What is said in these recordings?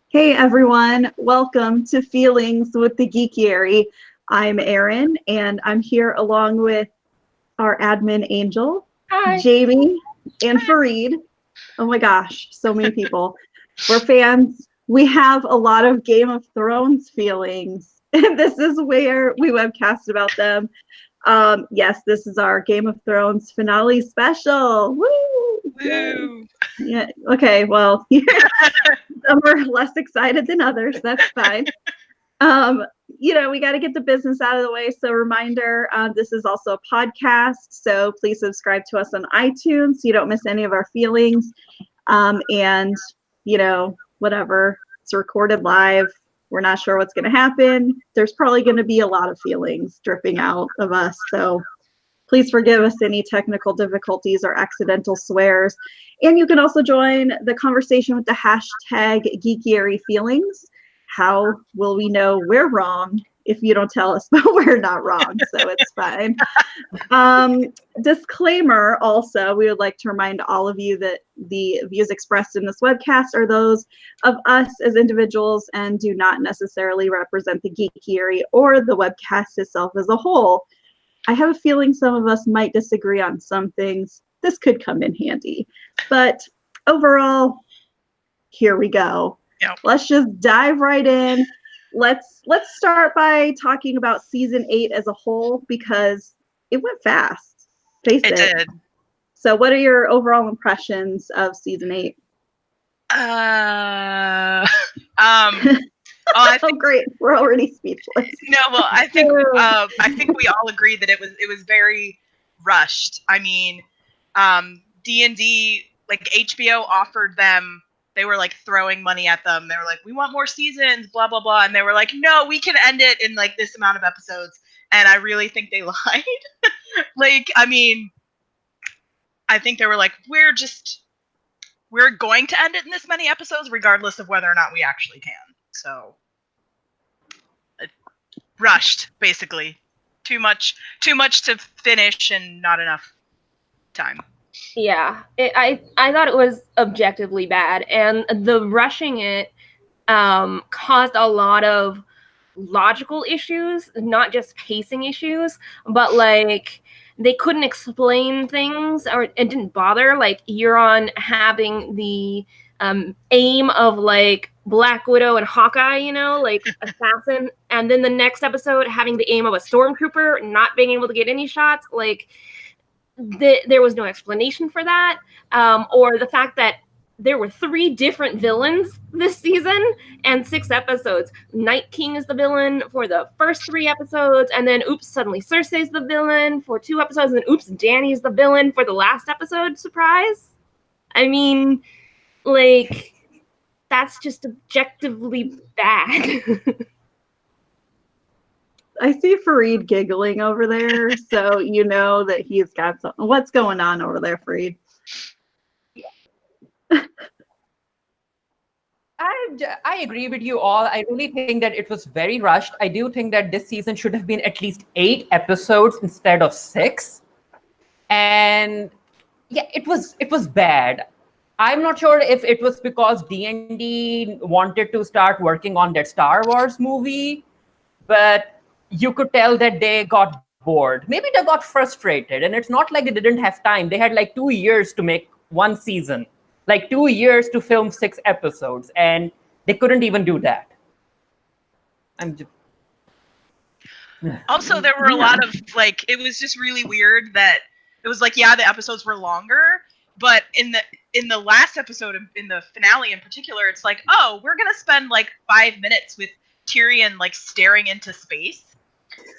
Hey everyone, welcome to Feelings with the Geekiary. I'm Erin and I'm here along with our admin Angel, Hi. Jamie, and Farid. Oh my gosh, so many people. We're fans. We have a lot of Game of Thrones feelings, and this is where we webcast about them. Yes, this is our Game of Thrones finale special. Woo! Woo! Yeah. Okay. Well, some are less excited than others. That's fine. Um, we got to get the business out of the way. So, reminder, this is also a podcast. So, please subscribe to us on iTunes so you don't miss any of our feelings. And, whatever, it's recorded live. We're not sure what's going to happen. There's probably going to be a lot of feelings dripping out of us. So, please forgive us any technical difficulties or accidental swears. And you can also join the conversation with the hashtag #GeekiaryFeelings. How will we know we're wrong if you don't tell us, but we're not wrong? So it's fine. Disclaimer also, we would like to remind all of you that the views expressed in this webcast are those of us as individuals and do not necessarily represent the Geekiary or the webcast itself as a whole. I have a feeling some of us might disagree on some things. This could come in handy. But overall, here we go. Yep. Let's just dive right in. Let's start by talking about season 8 as a whole because it went fast. Face it. It did. So what are your overall impressions of season 8? I think, great. We're already speechless. No, well, I think we all agree that it was very rushed. I mean, D&D, like HBO offered them, they were like throwing money at them. They were like, we want more seasons, blah blah blah, and they were like, no, we can end it in like this amount of episodes. And I really think they lied. I think they were like, we're going to end it in this many episodes, regardless of whether or not we actually can. So rushed, basically. Too much to finish and not enough time. Yeah, I thought it was objectively bad, and the rushing it caused a lot of logical issues, not just pacing issues, but like they couldn't explain things, or it didn't bother like Euron having the aim of like Black Widow and Hawkeye, like assassin, and then the next episode having the aim of a stormtrooper, not being able to get any shots. Like there was no explanation for that, or the fact that there were 3 different villains this season and 6 episodes. Night King is the villain for the first 3 episodes, and then oops, suddenly Cersei's the villain for 2 episodes, and then oops, Dany's the villain for the last episode. Surprise! I mean, like, that's just objectively bad. I see Farid giggling over there, so you know that he's got something. What's going on over there, Farid? I agree with you all. I really think that it was very rushed. I do think that this season should have been at least 8 episodes instead of 6. And yeah, it was bad. I'm not sure if it was because D&D wanted to start working on that Star Wars movie, but you could tell that they got bored. Maybe they got frustrated, and it's not like they didn't have time. They had like 2 years to make one season, like 2 years to film 6 episodes, and they couldn't even do that. Also, there were a lot of like, it was just really weird that it was like, yeah, the episodes were longer, but in the last episode, in the finale in particular, it's like, oh, we're gonna spend like 5 minutes with Tyrion like staring into space,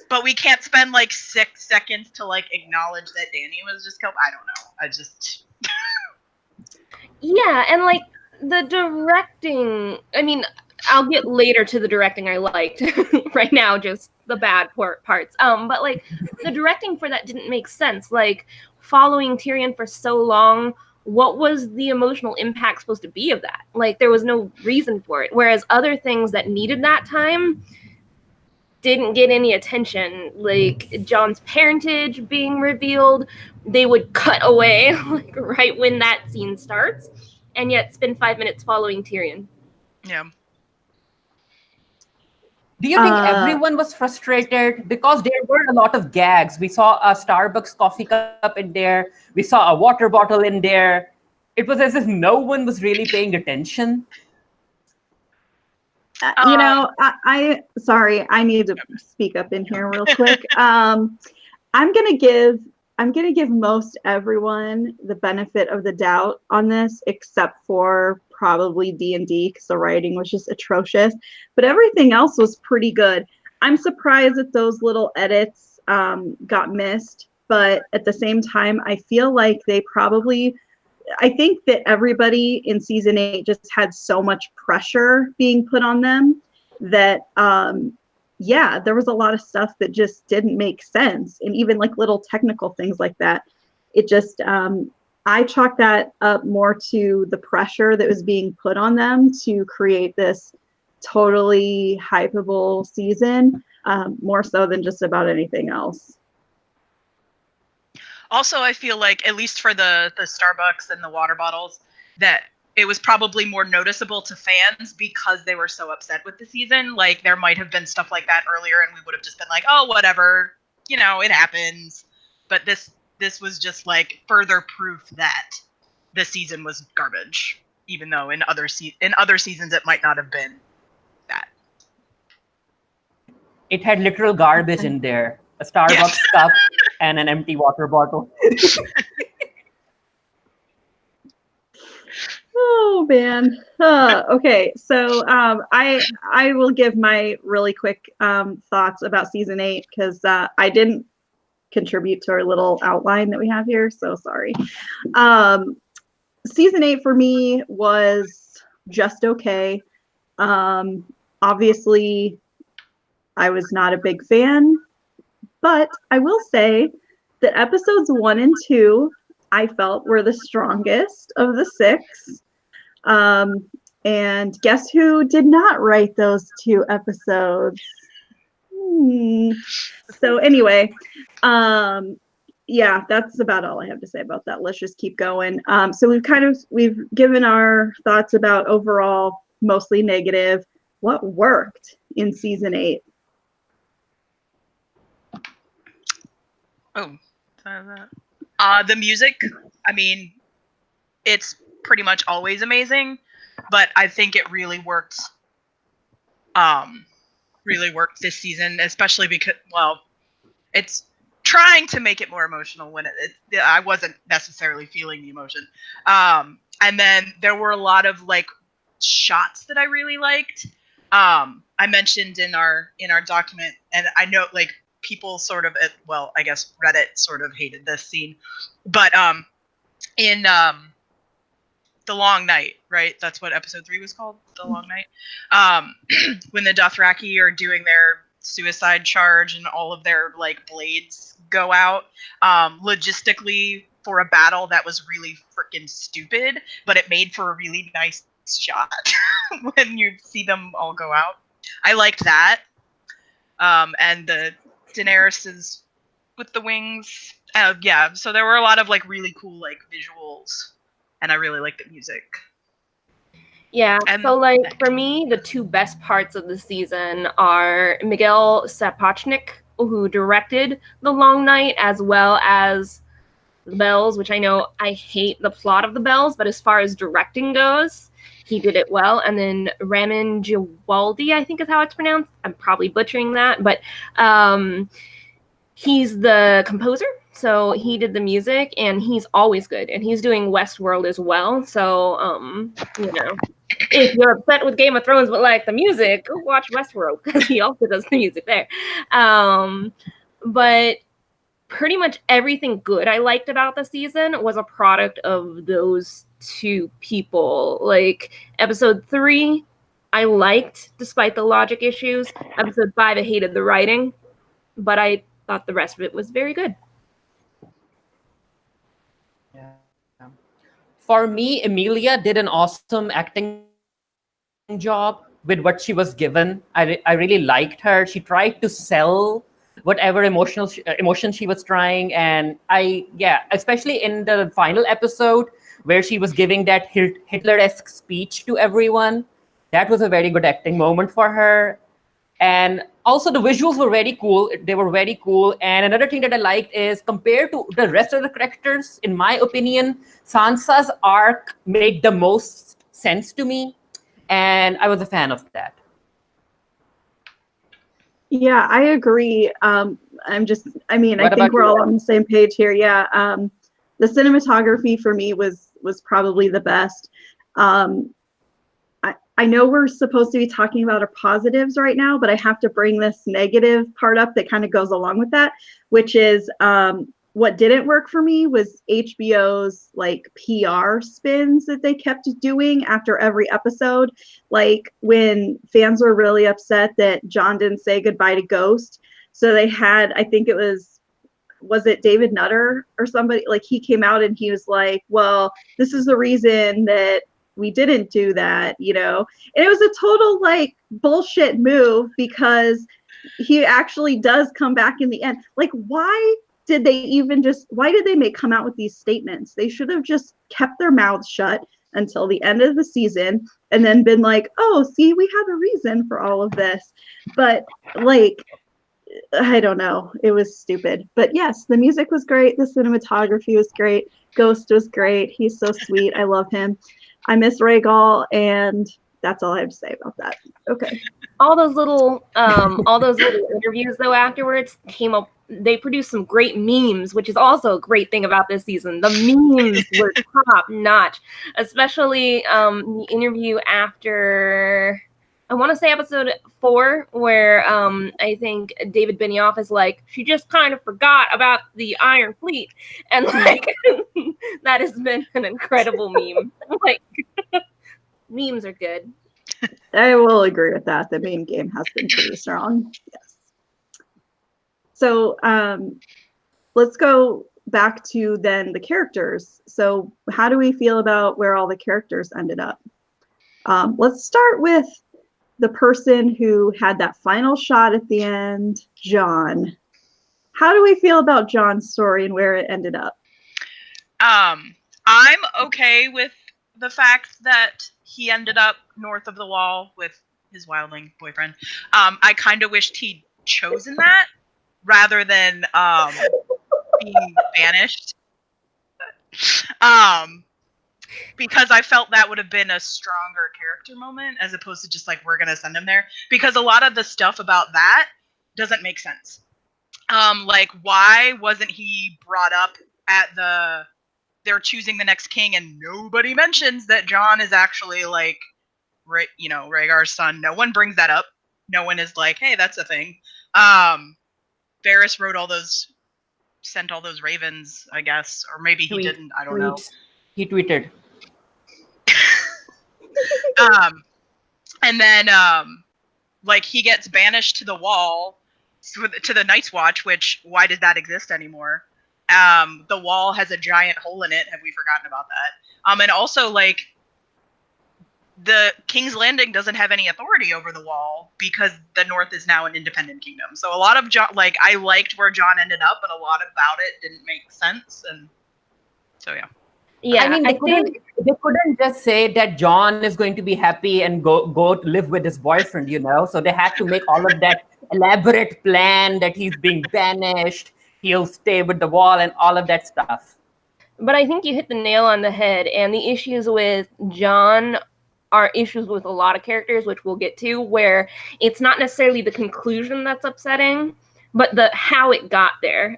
but we can't spend like 6 seconds to like acknowledge that Dany was just killed. I don't know. I just Yeah, and like the directing, I mean, I'll get later to the directing I liked. Right now, just the bad parts. But like the directing for that didn't make sense. Like following Tyrion for so long, what was the emotional impact supposed to be of that? Like there was no reason for it. Whereas other things that needed that time didn't get any attention, like Jon's parentage being revealed. They would cut away like right when that scene starts, and yet spend 5 minutes following Tyrion. Yeah. Do you think everyone was frustrated? Because there were a lot of gags. We saw a Starbucks coffee cup in there. We saw a water bottle in there. It was as if no one was really paying attention. Sorry, I need to speak up in here real quick. I'm gonna give most everyone the benefit of the doubt on this, except for probably D&D, because the writing was just atrocious. But everything else was pretty good. I'm surprised that those little edits got missed, but at the same time, I feel like I think that everybody in season 8 just had so much pressure being put on them that there was a lot of stuff that just didn't make sense. And even like little technical things like that, it just, I chalk that up more to the pressure that was being put on them to create this totally hypeable season, more so than just about anything else. Also, I feel like, at least for the Starbucks and the water bottles, that it was probably more noticeable to fans because they were so upset with the season. Like, there might have been stuff like that earlier, and we would have just been like, oh, whatever, it happens. But this was just, like, further proof that the season was garbage, even though in other seasons it might not have been that. It had literal garbage in there. A Starbucks cup and an empty water bottle. Oh man. Okay, so I will give my really quick thoughts about season 8 because I didn't contribute to our little outline that we have here, so sorry. Season 8 for me was just okay. Obviously, I was not a big fan, but I will say that episodes 1 and 2 I felt were the strongest of the 6. And guess who did not write those 2 episodes? So anyway, that's about all I have to say about that. Let's just keep going. So we've given our thoughts about overall mostly negative. What worked in season 8? Oh, the music. I mean, it's pretty much always amazing, but I think it really worked. Really worked this season, especially because, well, it's trying to make it more emotional when I wasn't necessarily feeling the emotion. And then there were a lot of like shots that I really liked. I mentioned in our document, and I know like people sort of I guess Reddit sort of hated this scene, but in The Long Night, right? That's what episode 3 was called, The Long Night. When the Dothraki are doing their suicide charge and all of their like blades go out, logistically for a battle that was really freaking stupid, but it made for a really nice shot when you see them all go out. I liked that. And the Daenerys's with the wings. So there were a lot of like really cool like visuals, and I really liked the music. Yeah, so like for me, the 2 best parts of the season are Miguel Sapochnik, who directed The Long Night, as well as The Bells, which I know I hate the plot of The Bells, but as far as directing goes, he did it well. And then Ramin Djawadi, I think is how it's pronounced. I'm probably butchering that, but he's the composer. So he did the music, and he's always good. And he's doing Westworld as well. So, if you're upset with Game of Thrones but like the music, go watch Westworld, because he also does the music there. But pretty much everything good I liked about the season was a product of those 2 people. Like episode 3, I liked despite the logic issues. Episode 5, I hated the writing, but I thought the rest of it was very good. Yeah. For me, Emilia did an awesome acting job with what she was given. I really liked her. She tried to sell whatever emotion she was trying, and especially in the final episode where she was giving that Hitler-esque speech to everyone, that was a very good acting moment for her. And also the visuals were very cool. They were very cool. And another thing that I liked is compared to the rest of the characters, in my opinion, Sansa's arc made the most sense to me. And I was a fan of that. Yeah, I agree. I mean, I What think about we're you? all on the same page here. Yeah. The cinematography for me was probably the best. I know we're supposed to be talking about our positives right now, but I have to bring this negative part up that kind of goes along with that, which is what didn't work for me was HBO's like PR spins that they kept doing after every episode. Like when fans were really upset that Jon didn't say goodbye to Ghost. So they had, I think it was it David Nutter or somebody, like he came out and he was like, well, this is the reason that we didn't do that, you know? And it was a total like bullshit move because he actually does come back in the end. Like, why did they come out with these statements? They should have just kept their mouths shut until the end of the season and then been like, oh, see, we had a reason for all of this. But like, I don't know. It was stupid. But yes, the music was great. The cinematography was great. Ghost was great. He's so sweet. I love him. I miss Rhaegal, and that's all I have to say about that. Okay. All those little interviews though afterwards came up. They produced some great memes, which is also a great thing about this season. The memes were top notch, especially the interview after, I want to say episode 4, where I think David Benioff is like, she just kind of forgot about the Iron Fleet, and like that has been an incredible meme. Like memes are good. I will agree with that. The meme game has been pretty strong. Yes. So let's go back to then the characters. So how do we feel about where all the characters ended up? Let's start with the person who had that final shot at the end, Jon. How do we feel about Jon's story and where it ended up? I'm okay with the fact that he ended up north of the wall with his wildling boyfriend. I kind of wished he'd chosen that rather than being banished. Because I felt that would have been a stronger character moment as opposed to just like, we're gonna send him there. Because a lot of the stuff about that doesn't make sense. Like, why wasn't he brought up at they're choosing the next king and nobody mentions that Jon is actually like, Rhaegar's son. No one brings that up. No one is like, hey, that's a thing. Varys sent all those ravens, I guess, or maybe he didn't. I don't know. He tweeted. And then like he gets banished to the wall, to the Night's Watch. Which, why does that exist anymore? The wall has a giant hole in it. Have we forgotten about that? And also like the King's Landing doesn't have any authority over the wall because the North is now an independent kingdom. So a lot of Jon, like, I liked where Jon ended up, but a lot about it didn't make sense. And so yeah. Yeah, I mean, they couldn't just say that Jon is going to be happy and go live with his boyfriend, you know? So they had to make all of that elaborate plan that he's being banished, he'll stay with the wall and all of that stuff. But I think you hit the nail on the head, and the issues with Jon are issues with a lot of characters, which we'll get to, where it's not necessarily the conclusion that's upsetting, but the how it got there.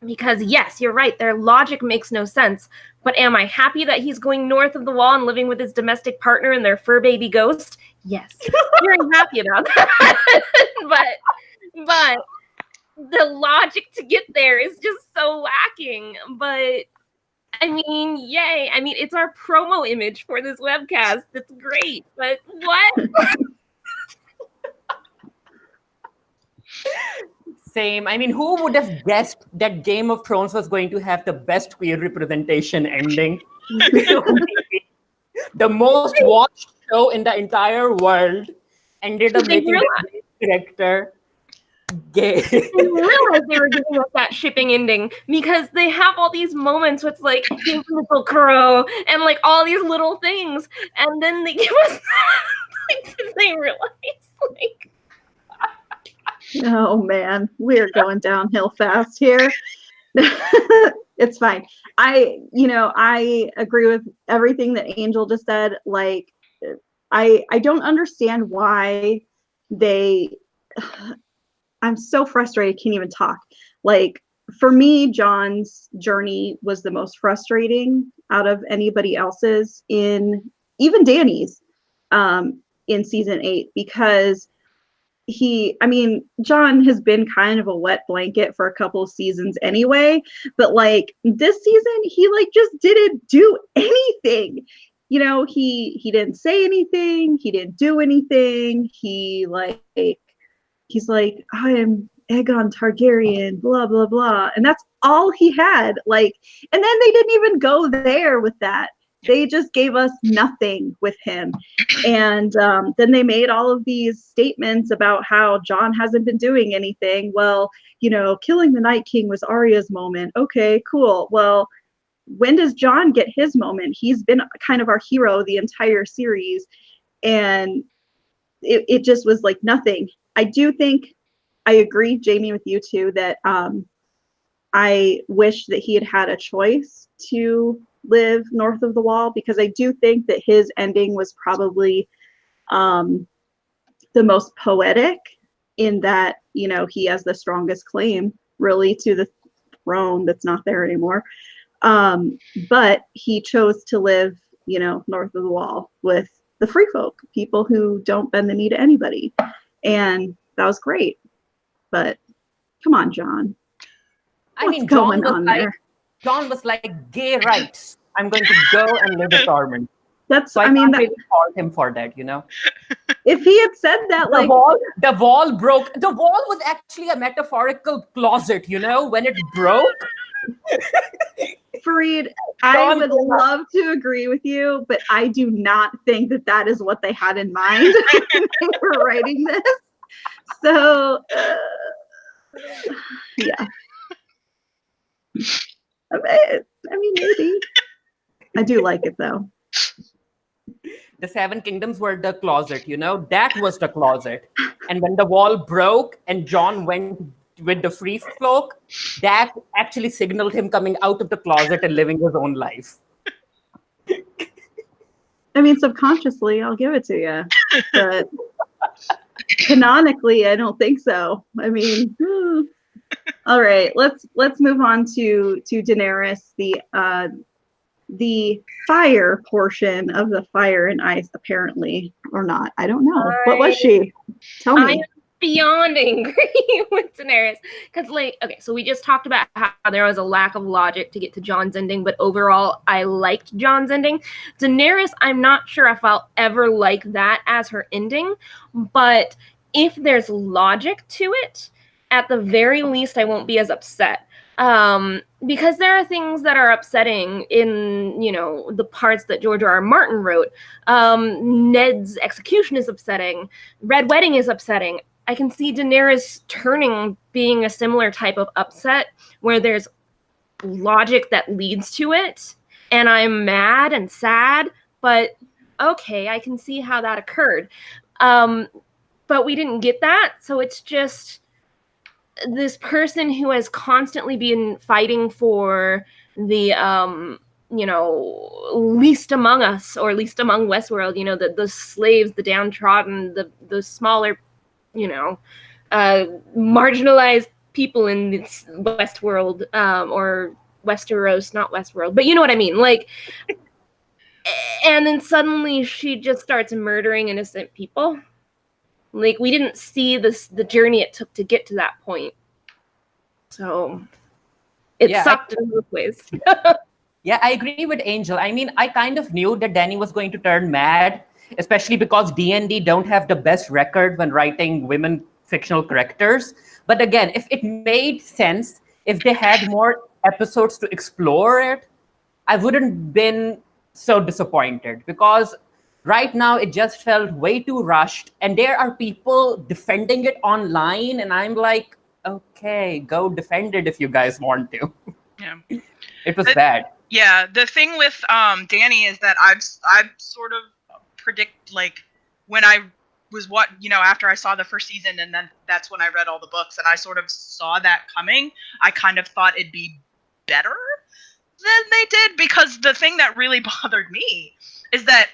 Because yes, you're right, their logic makes no sense. But am I happy that he's going north of the wall and living with his domestic partner and their fur baby Ghost? Yes. Very happy about that. but the logic to get there is just so lacking. But I mean, yay. I mean, it's our promo image for this webcast. It's great. But what? Same. I mean, who would have guessed that Game of Thrones was going to have the best queer representation ending? The most watched show in the entire world ended up making the character gay. They realized they were giving us that shipping ending because they have all these moments with like his little crow and like all these little things, and then they give us like, they realize like Oh man, we're going downhill fast here. It's fine. I agree with everything that Angel just said. Like, I don't understand why they. I'm so frustrated. Can't even talk. Like, for me, John's journey was the most frustrating out of anybody else's, even Danny's, in season 8, because John has been kind of a wet blanket for a couple of seasons anyway, but like this season, he like just didn't do anything. He didn't say anything. He didn't do anything. He's like, I am Aegon Targaryen, blah, blah, blah. And that's all he had. Like, and then they didn't even go there with that. They just gave us nothing with him. And then they made all of these statements about how Jon hasn't been doing anything. Well, killing the Night King was Arya's moment. Okay, cool. Well, when does Jon get his moment? He's been kind of our hero the entire series. And it just was like nothing. I do think, I agree, Jamie, with you too, that I wish that he had had a choice to live north of the wall, because I do think that his ending was probably the most poetic, in that he has the strongest claim really to the throne that's not there anymore, but he chose to live north of the wall with the free folk, people who don't bend the knee to anybody, and that was great. But come on, Jon. John was like, gay rights. I'm going to go and live with Tormund. That's, so I can't really fault him for that, If he had said that, the wall broke. The wall was actually a metaphorical closet, when it broke. Farid, I would love to agree with you, but I do not think that is what they had in mind when they were writing this. So, yeah. Maybe. I do like it, though. The 7 kingdoms were the closet, That was the closet. And when the wall broke and Jon went with the free folk, that actually signaled him coming out of the closet and living his own life. Subconsciously, I'll give it to you. But canonically, I don't think so. All right, let's move on to Daenerys, the fire portion of the Fire and Ice, apparently, or not. I don't know. What was she? Tell me. I am beyond angry with Daenerys. Because, so we just talked about how there was a lack of logic to get to Jon's ending, but overall, I liked Jon's ending. Daenerys, I'm not sure if I'll ever like that as her ending, but if there's logic to it, at the very least, I won't be as upset. Because there are things that are upsetting in, the parts that George R.R. Martin wrote. Ned's execution is upsetting. Red Wedding is upsetting. I can see Daenerys turning being a similar type of upset, where there's logic that leads to it, and I'm mad and sad, but okay, I can see how that occurred. But we didn't get that, so it's just this person who has constantly been fighting for the least among us, or least among Westworld, the slaves, the downtrodden, the smaller, marginalized people in this Westworld, or Westeros, not Westworld, but you know what I mean, and then suddenly she just starts murdering innocent people. We didn't see the journey it took to get to that point. So it sucked in both ways. Yeah, I agree with Angel. I kind of knew that Dany was going to turn mad, especially because D&D don't have the best record when writing women fictional characters. But again, if it made sense, if they had more episodes to explore it, I wouldn't been so disappointed, because right now, it just felt way too rushed, and there are people defending it online, and I'm like, okay, go defend it if you guys want to. Yeah, it was bad. Yeah, the thing with Dany is that I've sort of predict, when I was what, after I saw the first season, and then that's when I read all the books, and I sort of saw that coming. I kind of thought it'd be better than they did, because the thing that really bothered me is that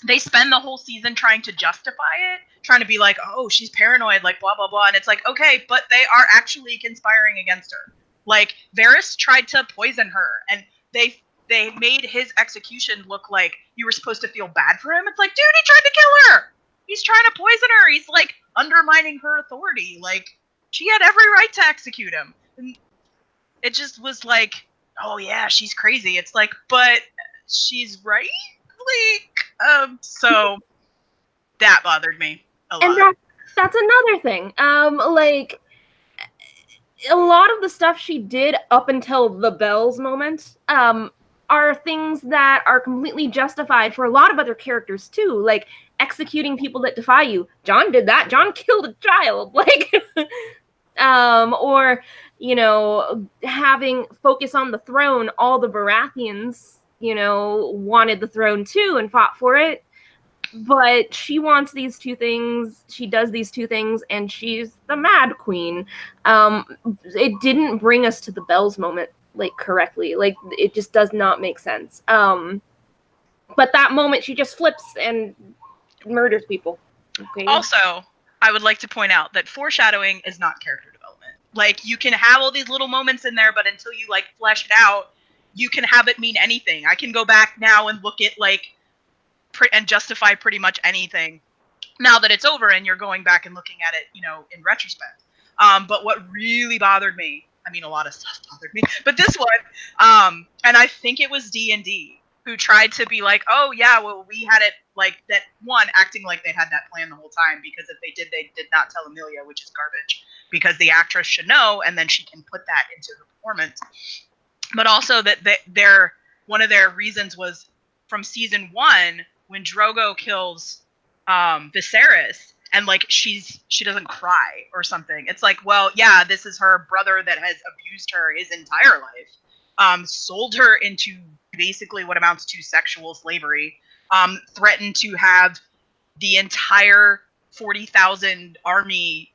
they spend the whole season trying to justify it, trying to be like, oh, she's paranoid, like blah blah blah, and it's like, okay, but they are actually conspiring against her. Like, Varys tried to poison her, and they made his execution look like you were supposed to feel bad for him. It's like, dude, he tried to kill her. He's trying to poison her. He's like undermining her authority. Like, she had every right to execute him. And it just was like, oh yeah, she's crazy. It's like, but she's right. So that bothered me a lot. And that's another thing. Like, a lot of the stuff she did up until the bells moment, are things that are completely justified for a lot of other characters too, like executing people that defy you. Jon did that. Jon killed a child. Like, or, having focus on the throne. All the Baratheons, wanted the throne too and fought for it. But she wants these two things. She does these two things, and she's the Mad Queen. It didn't bring us to the bells moment, like, correctly. Like, it just does not make sense. But that moment, she just flips and murders people. Okay. Also, I would like to point out that foreshadowing is not character development. Like, you can have all these little moments in there, but until you, like, flesh it out, you can have it mean anything. I can go back now and look at, like, and justify pretty much anything now that it's over and you're going back and looking at it, in retrospect. But what really bothered me, I mean, a lot of stuff bothered me, but this one, and I think it was D&D who tried to be like, oh yeah, well, we had it like that, one, acting like they had that plan the whole time, because if they did not tell Amelia, which is garbage, because the actress should know, and then she can put that into her performance. But also that one of their reasons was from season 1, when Drogo kills Viserys, and like she doesn't cry or something. It's like, well, yeah, this is her brother that has abused her his entire life, sold her into basically what amounts to sexual slavery, threatened to have the entire 40,000 army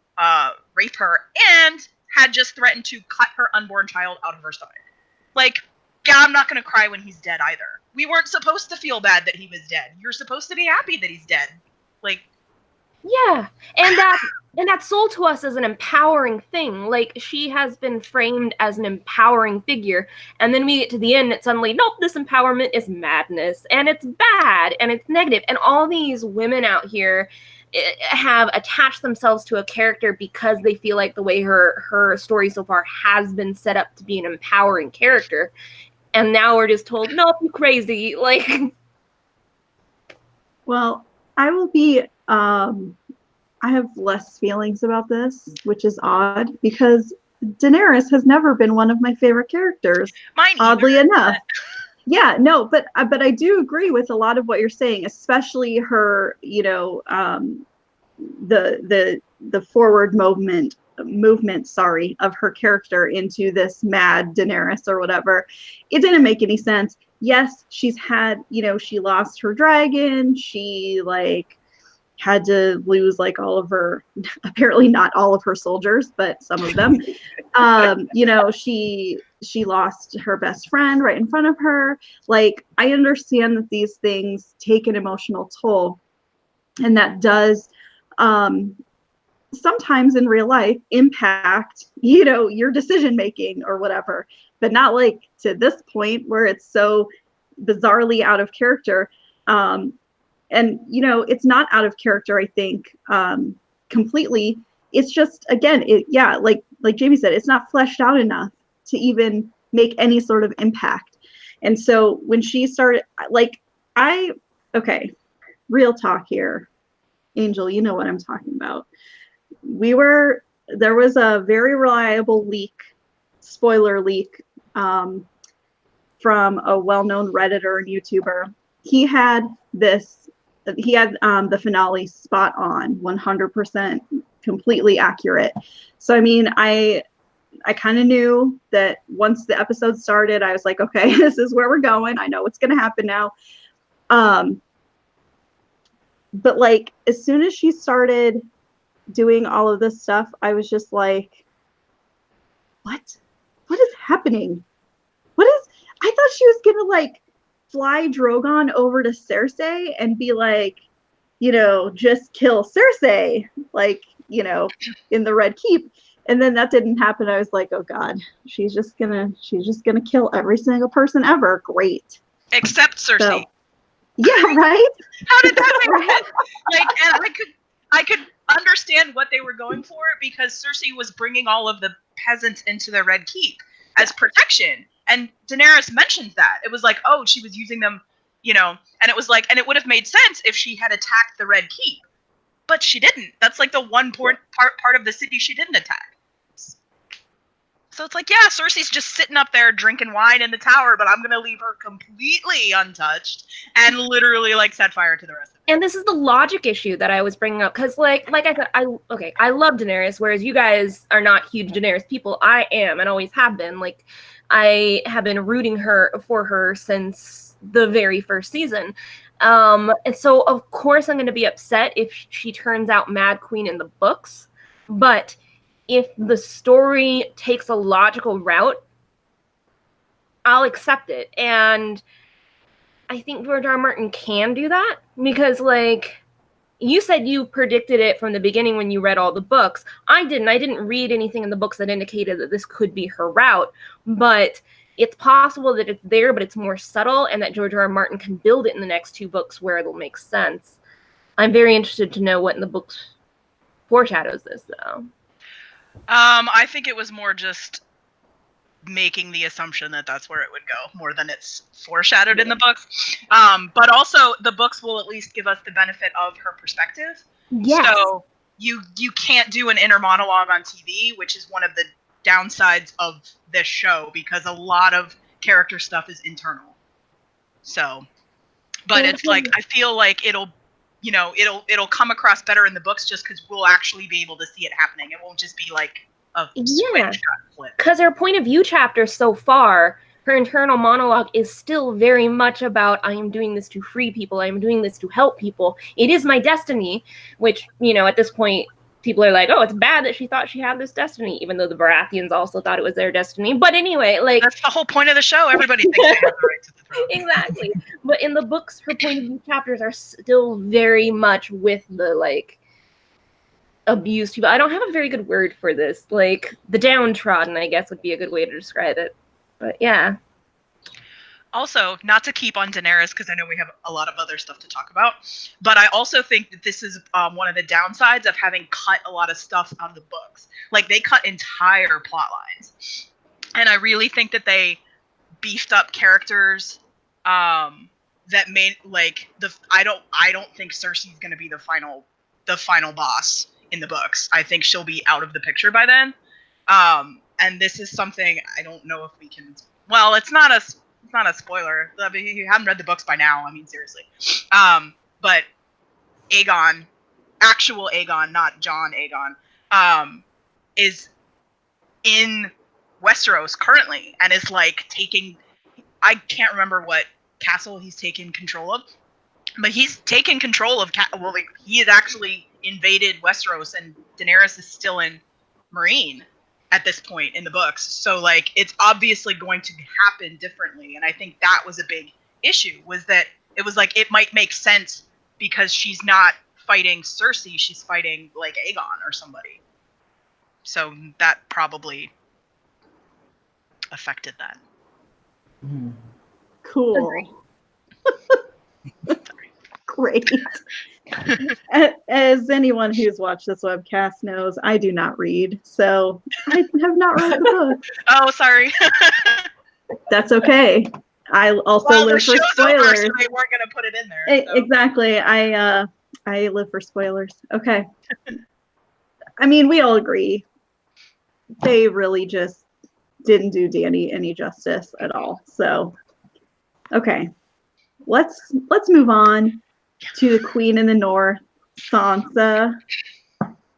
rape her, and had just threatened to cut her unborn child out of her stomach. Like, yeah, I'm not going to cry when he's dead either. We weren't supposed to feel bad that he was dead. You're supposed to be happy that he's dead. Like, yeah, and that's sold to us as an empowering thing. Like, she has been framed as an empowering figure, and then we get to the end, and suddenly, nope, this empowerment is madness, and it's bad, and it's negative, and all these women out here have attached themselves to a character because they feel like the way her story so far has been set up to be an empowering character. And now we're just told, nope, you crazy. Like, well, I will be, I have less feelings about this, which is odd, because Daenerys has never been one of my favorite characters. Mine oddly either. Enough. Yeah, no, but I do agree with a lot of what you're saying, especially her, the forward movement, of her character into this mad Daenerys or whatever. It didn't make any sense. Yes, she's had, she lost her dragon. She had to lose all of her, apparently not all of her soldiers, but some of them. She lost her best friend right in front of her. I understand that these things take an emotional toll, and that does sometimes in real life impact, your decision making or whatever, but not to this point where it's so bizarrely out of character. And it's not out of character, I think, completely. It's just, again, like Jamie said, it's not fleshed out enough to even make any sort of impact. And so when she started, okay, real talk here, Angel, you know what I'm talking about. There was a very reliable spoiler leak, from a well-known Redditor and YouTuber. He had the finale spot on, 100% completely accurate. So, I mean, I kind of knew that once the episode started, I was like, okay, this is where we're going. I know what's going to happen now. but like as soon as she started doing all of this stuff, I was just like, what is happening? I thought she was gonna like fly Drogon over to Cersei and be like, just kill Cersei, like, in the Red Keep. And then that didn't happen. I was like, oh God, she's just gonna kill every single person ever. Great. Except Cersei. So, yeah, right? How did that happen? Like, and I could understand what they were going for because Cersei was bringing all of the peasants into the Red Keep as protection. And Daenerys mentioned that. It was like, oh, she was using them, and it was like, and it would have made sense if she had attacked the Red Keep. But she didn't. That's like the one part of the city she didn't attack. So it's like, yeah, Cersei's just sitting up there drinking wine in the tower, but I'm going to leave her completely untouched and literally like set fire to the rest of it. And this is the logic issue that I was bringing up because, like I said, I love Daenerys, whereas you guys are not huge Daenerys people. I am and always have been. Like, I have been rooting for her since the very first season. And so, of course, I'm going to be upset if she turns out Mad Queen in the books. But if the story takes a logical route, I'll accept it. And I think George R. R. Martin can do that because, like, you said you predicted it from the beginning when you read all the books. I didn't. I didn't read anything in the books that indicated that this could be her route. But it's possible that it's there, but it's more subtle, and that George R. R. Martin can build it in the next 2 books where it'll make sense. I'm very interested to know what in the books foreshadows this, though. I think it was more just making the assumption that that's where it would go, more than it's foreshadowed in the books. But also, the books will at least give us the benefit of her perspective. Yes. So you can't do an inner monologue on TV, which is one of the downsides of this show, because a lot of character stuff is internal. So, but it's like, I feel like it'll come across better in the books just because we'll actually be able to see it happening. It won't just be like a switch flip. Because her point of view chapter so far, her internal monologue is still very much about, I am doing this to free people. I am doing this to help people. It is my destiny, which, at this point, people are like, oh, it's bad that she thought she had this destiny, even though the Baratheons also thought it was their destiny. But anyway, like... That's the whole point of the show. Everybody thinks they have the right to the throne. Exactly. But in the books, her point of view chapters are still very much with the, like, abused people. I don't have a very good word for this. Like, the downtrodden, I guess, would be a good way to describe it. But, yeah. Also, not to keep on Daenerys, because I know we have a lot of other stuff to talk about, but I also think that this is one of the downsides of having cut a lot of stuff out of the books. Like, they cut entire plot lines. And I really think that they beefed up characters that made, like, I don't think Cersei's going to be the final boss in the books. I think she'll be out of the picture by then. And this is something I don't know if we can... Well, it's not a spoiler. If you haven't read the books by now, I mean, seriously. But Aegon, actual Aegon, not John Aegon, is in Westeros currently and is like taking... I can't remember what castle he's taken control of, but he's taken control of... he has actually invaded Westeros, and Daenerys is still in Meereen at this point in the books. So, like, it's obviously going to happen differently. And I think that was a big issue, was that it was like, it might make sense because she's not fighting Cersei, she's fighting, like, Aegon or somebody. So that probably affected that. Cool. Great. As anyone who's watched this webcast knows, I do not read, so I have not read the book. Oh, sorry. That's okay. I also live for spoilers. Over, so they weren't going to put it in there. So. Exactly. I live for spoilers. Okay. I mean, we all agree. They really just didn't do Dany any justice at all. So, okay. Let's move on to the Queen in the North, Sansa.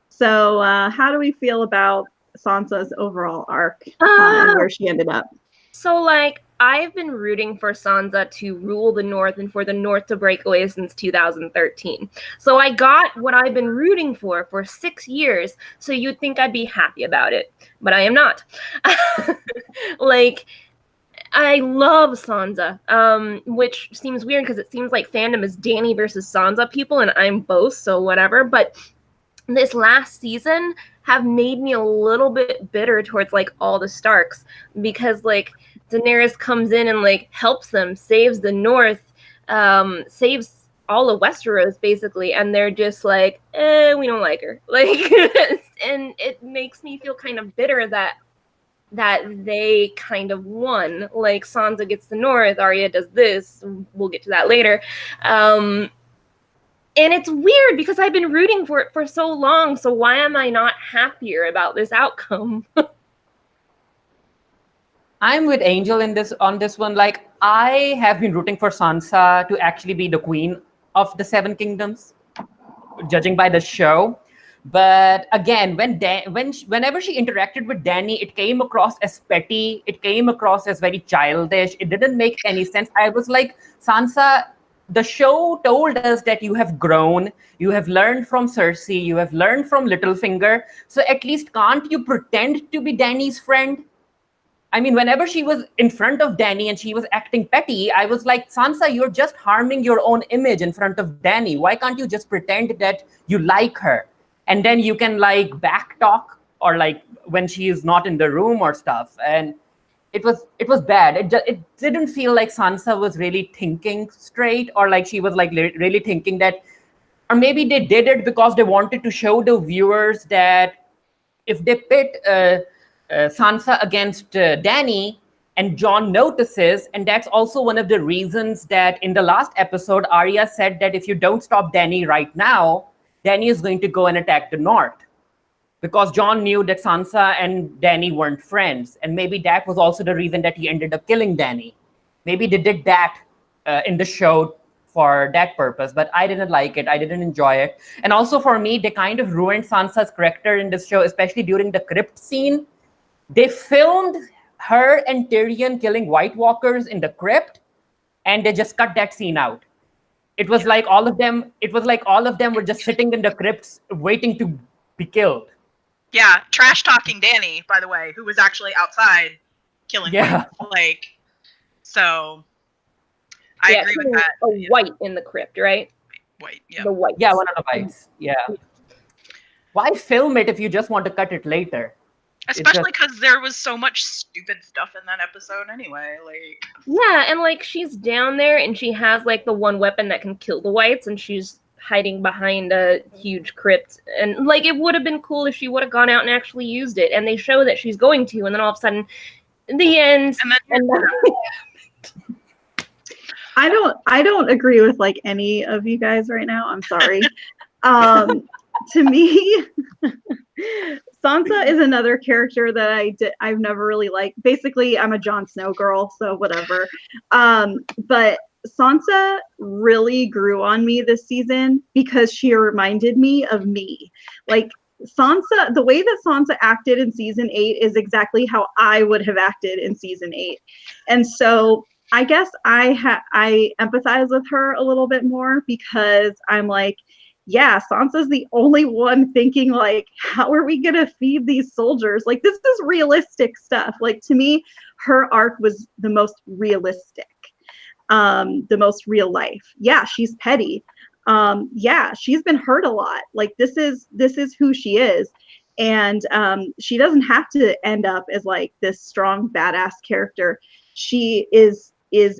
So, how do we feel about Sansa's overall arc and where she ended up? So, like, I've been rooting for Sansa to rule the North and for the North to break away since 2013. So I got what I've been rooting for 6 years. So you'd think I'd be happy about it, but I am not. Like, I love Sansa, which seems weird because it seems like fandom is Dany versus Sansa people, and I'm both, so whatever. But this last season have made me a little bit bitter towards like all the Starks, because like Daenerys comes in and like helps them, saves the North, saves all of Westeros basically, and they're just like, we don't like her. Like, and it makes me feel kind of bitter that they kind of won. Like, Sansa gets the North, Arya does this. We'll get to that later. And it's weird because I've been rooting for it for so long. So why am I not happier about this outcome? I'm with Angel on this one. Like, I have been rooting for Sansa to actually be the queen of the Seven Kingdoms, judging by the show. But again, whenever she interacted with Dany, it came across as petty. It came across as very childish. It didn't make any sense. I was like, Sansa, the show told us that you have grown, you have learned from Cersei, you have learned from Littlefinger. So at least can't you pretend to be Dany's friend? I mean, whenever she was in front of Dany and she was acting petty, I was like, Sansa, you're just harming your own image in front of Dany. Why can't you just pretend that you like her? And then you can like backtalk, or like when she is not in the room or stuff. And it was bad. It didn't feel like Sansa was really thinking straight, or like she was like really thinking that, or maybe they did it because they wanted to show the viewers that if they pit Sansa against Dany, and Jon notices, and that's also one of the reasons that in the last episode, Arya said that if you don't stop Dany right now, Dany is going to go and attack the North. Because Jon knew that Sansa and Dany weren't friends. And maybe that was also the reason that he ended up killing Dany. Maybe they did that in the show for that purpose, but I didn't like it. I didn't enjoy it. And also for me, they kind of ruined Sansa's character in this show, especially during the crypt scene. They filmed her and Tyrion killing White Walkers in the crypt, and they just cut that scene out. It was like all of them were just sitting in the crypts waiting to be killed. Yeah, trash talking Dany, by the way, who was actually outside killing White. Like, so I agree with that. A White in the crypt, right? White, yeah. The White. Yeah, one of the Whites. Yeah. Why film it if you just want to cut it later? Especially because there was so much stupid stuff in that episode anyway. Like, yeah, and like she's down there and she has like the one weapon that can kill the Whites, and she's hiding behind a huge crypt. And like, it would have been cool if she would have gone out and actually used it. And they show that she's going to, and then all of a sudden, the end. And then I don't agree with like any of you guys right now. I'm sorry. To me, Sansa is another character that I've never really liked. Basically, I'm a Jon Snow girl, so whatever. But Sansa really grew on me this season because she reminded me of me. Like, Sansa, the way that Sansa acted in season 8 is exactly how I would have acted in season 8. And so I guess I empathize with her a little bit more, because I'm like, yeah, Sansa's the only one thinking like, how are we going to feed these soldiers? Like, this is realistic stuff. Like, to me, her arc was the most realistic, the most real life. Yeah, she's petty. Yeah, she's been hurt a lot. Like, this is who she is. And she doesn't have to end up as like this strong, badass character. She is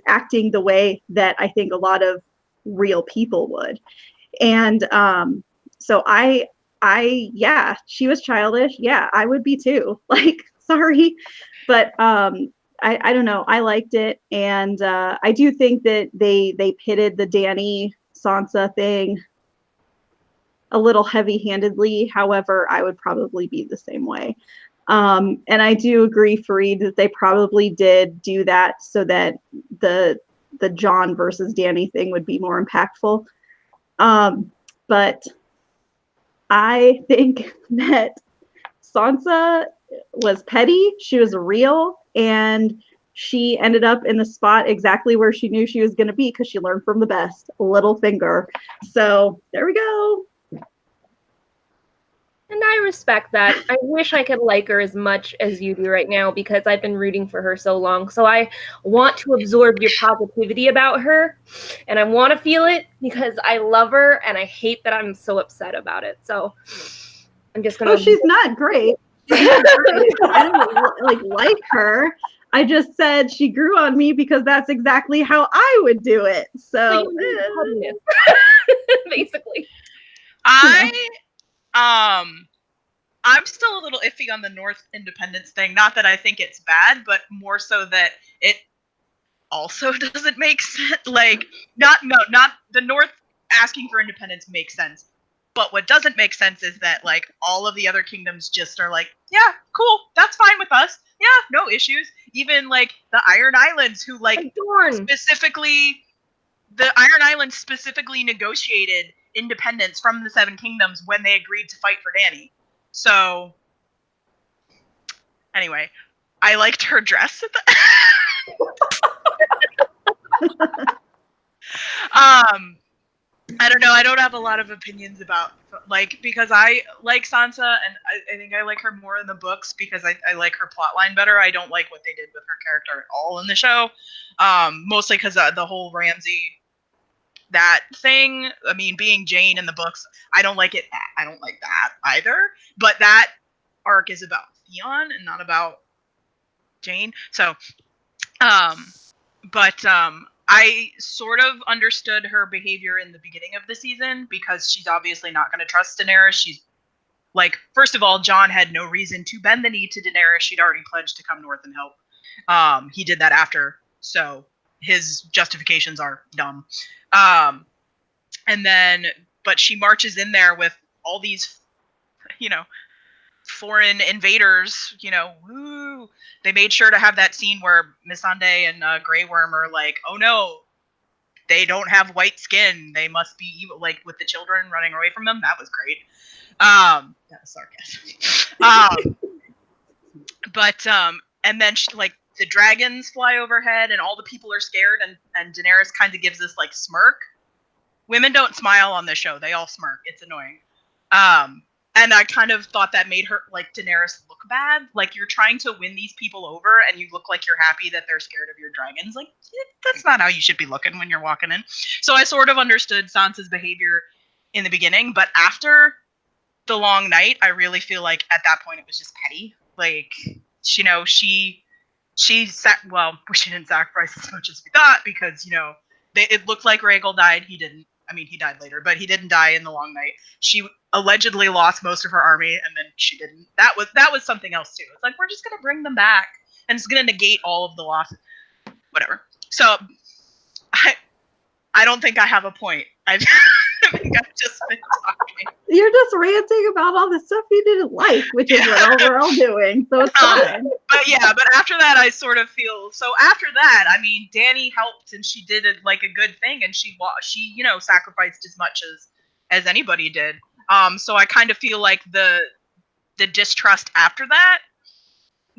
acting the way that I think a lot of real people would. And so yeah, she was childish. Yeah, I would be too. Like, sorry, but I don't know. I liked it, and I do think that they pitted the Dany Sansa thing a little heavy-handedly. However, I would probably be the same way. And I do agree, Farid, that they probably did do that so that the Jon versus Dany thing would be more impactful. But I think that Sansa was petty. She was real, and she ended up in the spot exactly where she knew she was going to be because she learned from the best, Littlefinger. So there we go. And I respect that. I wish I could like her as much as you do right now because I've been rooting for her so long. So I want to absorb your positivity about her, and I want to feel it because I love her and I hate that I'm so upset about it. So I'm just gonna. Oh, she's not great. She's not great. I don't like her. I just said she grew on me because that's exactly how I would do it. So you basically. I'm still a little iffy on the North independence thing. Not that I think it's bad, but more so that it also doesn't make sense. Like, not the North asking for independence makes sense. But what doesn't make sense is that, like, all of the other kingdoms just are like, yeah, cool, that's fine with us. Yeah, no issues. Even, like, the Iron Islands, who, like, specifically, the Iron Islands specifically negotiated independence from the Seven Kingdoms when they agreed to fight for Dany. So, anyway, I liked her dress at the I don't know. I don't have a lot of opinions about, like, because I like Sansa, and I think I like her more in the books because I like her plotline better. I don't like what they did with her character at all in the show, mostly because the whole Ramsay that thing. I mean, being Jane in the books, I don't like it. I don't like that either. But that arc is about Theon and not about Jane. So, I sort of understood her behavior in the beginning of the season because she's obviously not going to trust Daenerys. She's like, first of all, Jon had no reason to bend the knee to Daenerys. She'd already pledged to come north and help. He did that after, so his justifications are dumb. But she marches in there with all these, foreign invaders, woo. They made sure to have that scene where Missandei and Grey Worm are like, oh no, they don't have white skin. They must be evil, like with the children running away from them. That was great. That was sarcasm. And then like the dragons fly overhead and all the people are scared and Daenerys kind of gives this like smirk. Women don't smile on this show. They all smirk. It's annoying. And I kind of thought that made her, like, Daenerys look bad. Like, you're trying to win these people over, and you look like you're happy that they're scared of your dragons. Like, that's not how you should be looking when you're walking in. So I sort of understood Sansa's behavior in the beginning, but after the long night, I really feel like at that point it was just petty. Like, she didn't sacrifice as much as we thought because, it looked like Rhaegal died. He didn't. I mean, he died later, but he didn't die in the long night. She allegedly lost most of her army, and then she didn't. That was something else too. It's like, we're just gonna bring them back, and it's gonna negate all of the loss. Whatever. So, I don't think I have a point. I think I've just been talking. You're just ranting about all the stuff you didn't like, which is what we're all doing. So it's fine. But after that, I sort of feel. So after that, I mean, Dany helped, and she did a good thing, and she sacrificed as much as anybody did. So I kind of feel like the distrust after that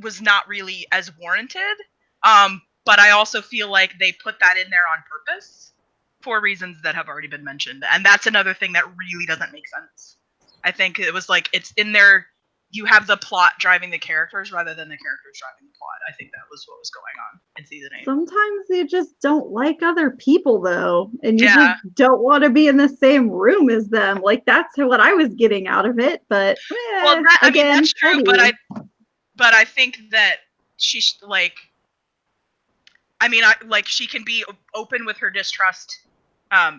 was not really as warranted. But I also feel like they put that in there on purpose for reasons that have already been mentioned. And that's another thing that really doesn't make sense. I think it was like, it's in there, you have the plot driving the characters rather than the characters driving the plot. I think that was what was going on in season 8. Sometimes you just don't like other people, though, and you just don't want to be in the same room as them. Like, that's what I was getting out of it. But that's true. But I think that she's like, she can be open with her distrust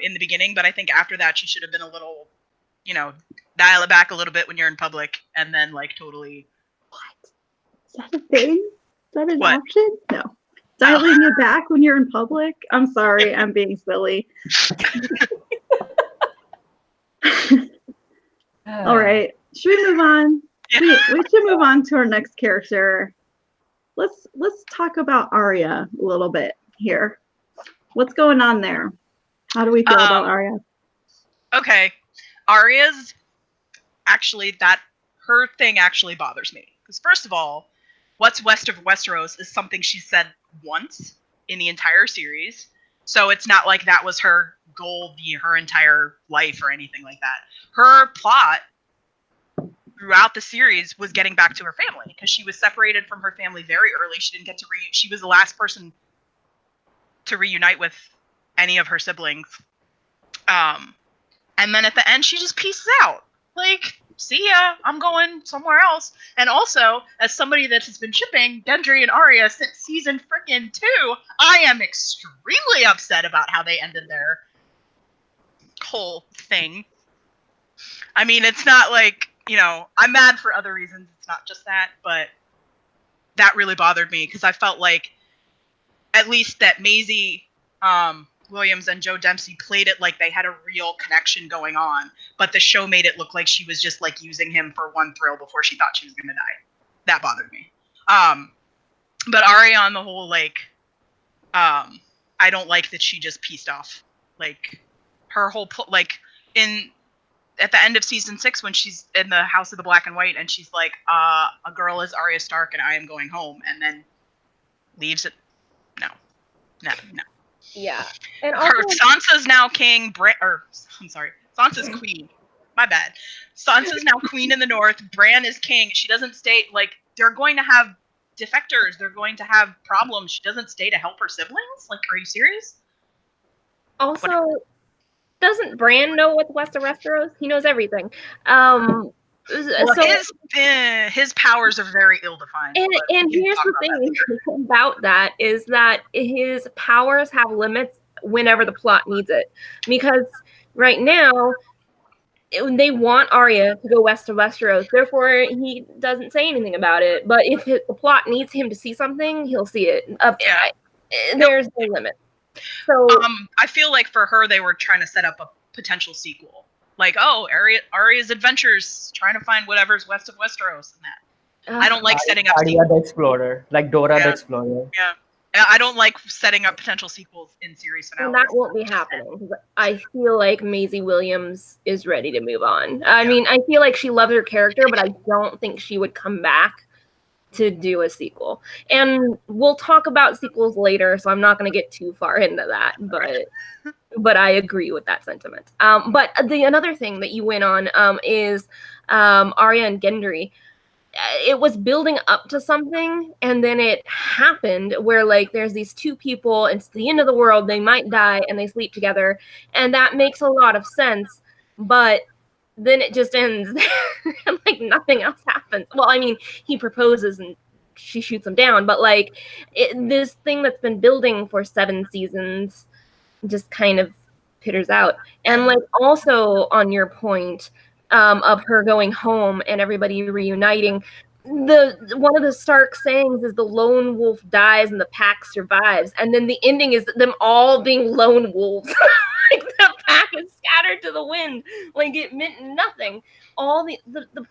in the beginning, but I think after that she should have been a little, dial it back a little bit when you're in public, and then totally. What? Is that a thing? Is that an option? No. Dialing it back when you're in public? I'm sorry, I'm being silly. All right. Should we move on? Yeah. We should move on to our next character. Let's talk about Arya a little bit here. What's going on there? How do we feel about Arya? Okay. Arya's her thing actually bothers me. Because first of all, what's west of Westeros is something she said once in the entire series. So it's not like that was her goal her entire life or anything like that. Her plot throughout the series was getting back to her family because she was separated from her family very early. She didn't get to she was the last person to reunite with any of her siblings. And then at the end, she just pieces out. Like, see ya, I'm going somewhere else. And also, as somebody that has been shipping Gendry and Arya since season frickin' 2, I am extremely upset about how they ended their whole thing. I mean, it's not like, you know, I'm mad for other reasons. It's not just that, but that really bothered me because I felt like at least that Maisie Williams and Joe Dempsey played it like they had a real connection going on, but the show made it look like she was just like using him for one thrill before she thought she was going to die. That bothered me. But Arya on the whole, like, I don't like that she just pieced off. Like, her whole, at the end of season 6 when she's in the House of the Black and White and she's like, a girl is Arya Stark and I am going home, and then leaves it. No. Yeah. And also, Sansa's now king, Sansa's queen. My bad. Sansa's now queen in the north. Bran is king. She doesn't stay, like, they're going to have defectors. They're going to have problems. She doesn't stay to help her siblings? Like, are you serious? also, doesn't Bran know what's west of Westeros? He knows everything. Well, his powers are very ill-defined. And here's the thing about that is that his powers have limits whenever the plot needs it. Because right now, they want Arya to go west of Westeros. Therefore, he doesn't say anything about it. But if the plot needs him to see something, he'll see it. There's no limit. So I feel like for her, they were trying to set up a potential sequel. Like, oh, Arya's adventures, trying to find whatever's west of Westeros and that. I don't like setting up Arya the Explorer, like Dora the Explorer. Yeah. I don't like setting up potential sequels in series finales. And that won't be happening. I feel like Maisie Williams is ready to move on. I mean, I feel like she loves her character, but I don't think she would come back to do a sequel. And we'll talk about sequels later, so I'm not going to get too far into that, but I agree with that sentiment. But another thing that you went on is Arya and Gendry. It was building up to something, and then it happened where, like, there's these two people, it's the end of the world, they might die, and they sleep together, and that makes a lot of sense, but then it just ends there, and, like, nothing else happens. Well, I mean, he proposes, and she shoots him down, but, like, this thing that's been building for 7 seasons just kind of pitters out. And, like, also on your point, of her going home and everybody reuniting. One of the Stark sayings is the lone wolf dies and the pack survives, and then the ending is them all being lone wolves. Like, the pack is scattered to the wind. Like, it meant nothing. All the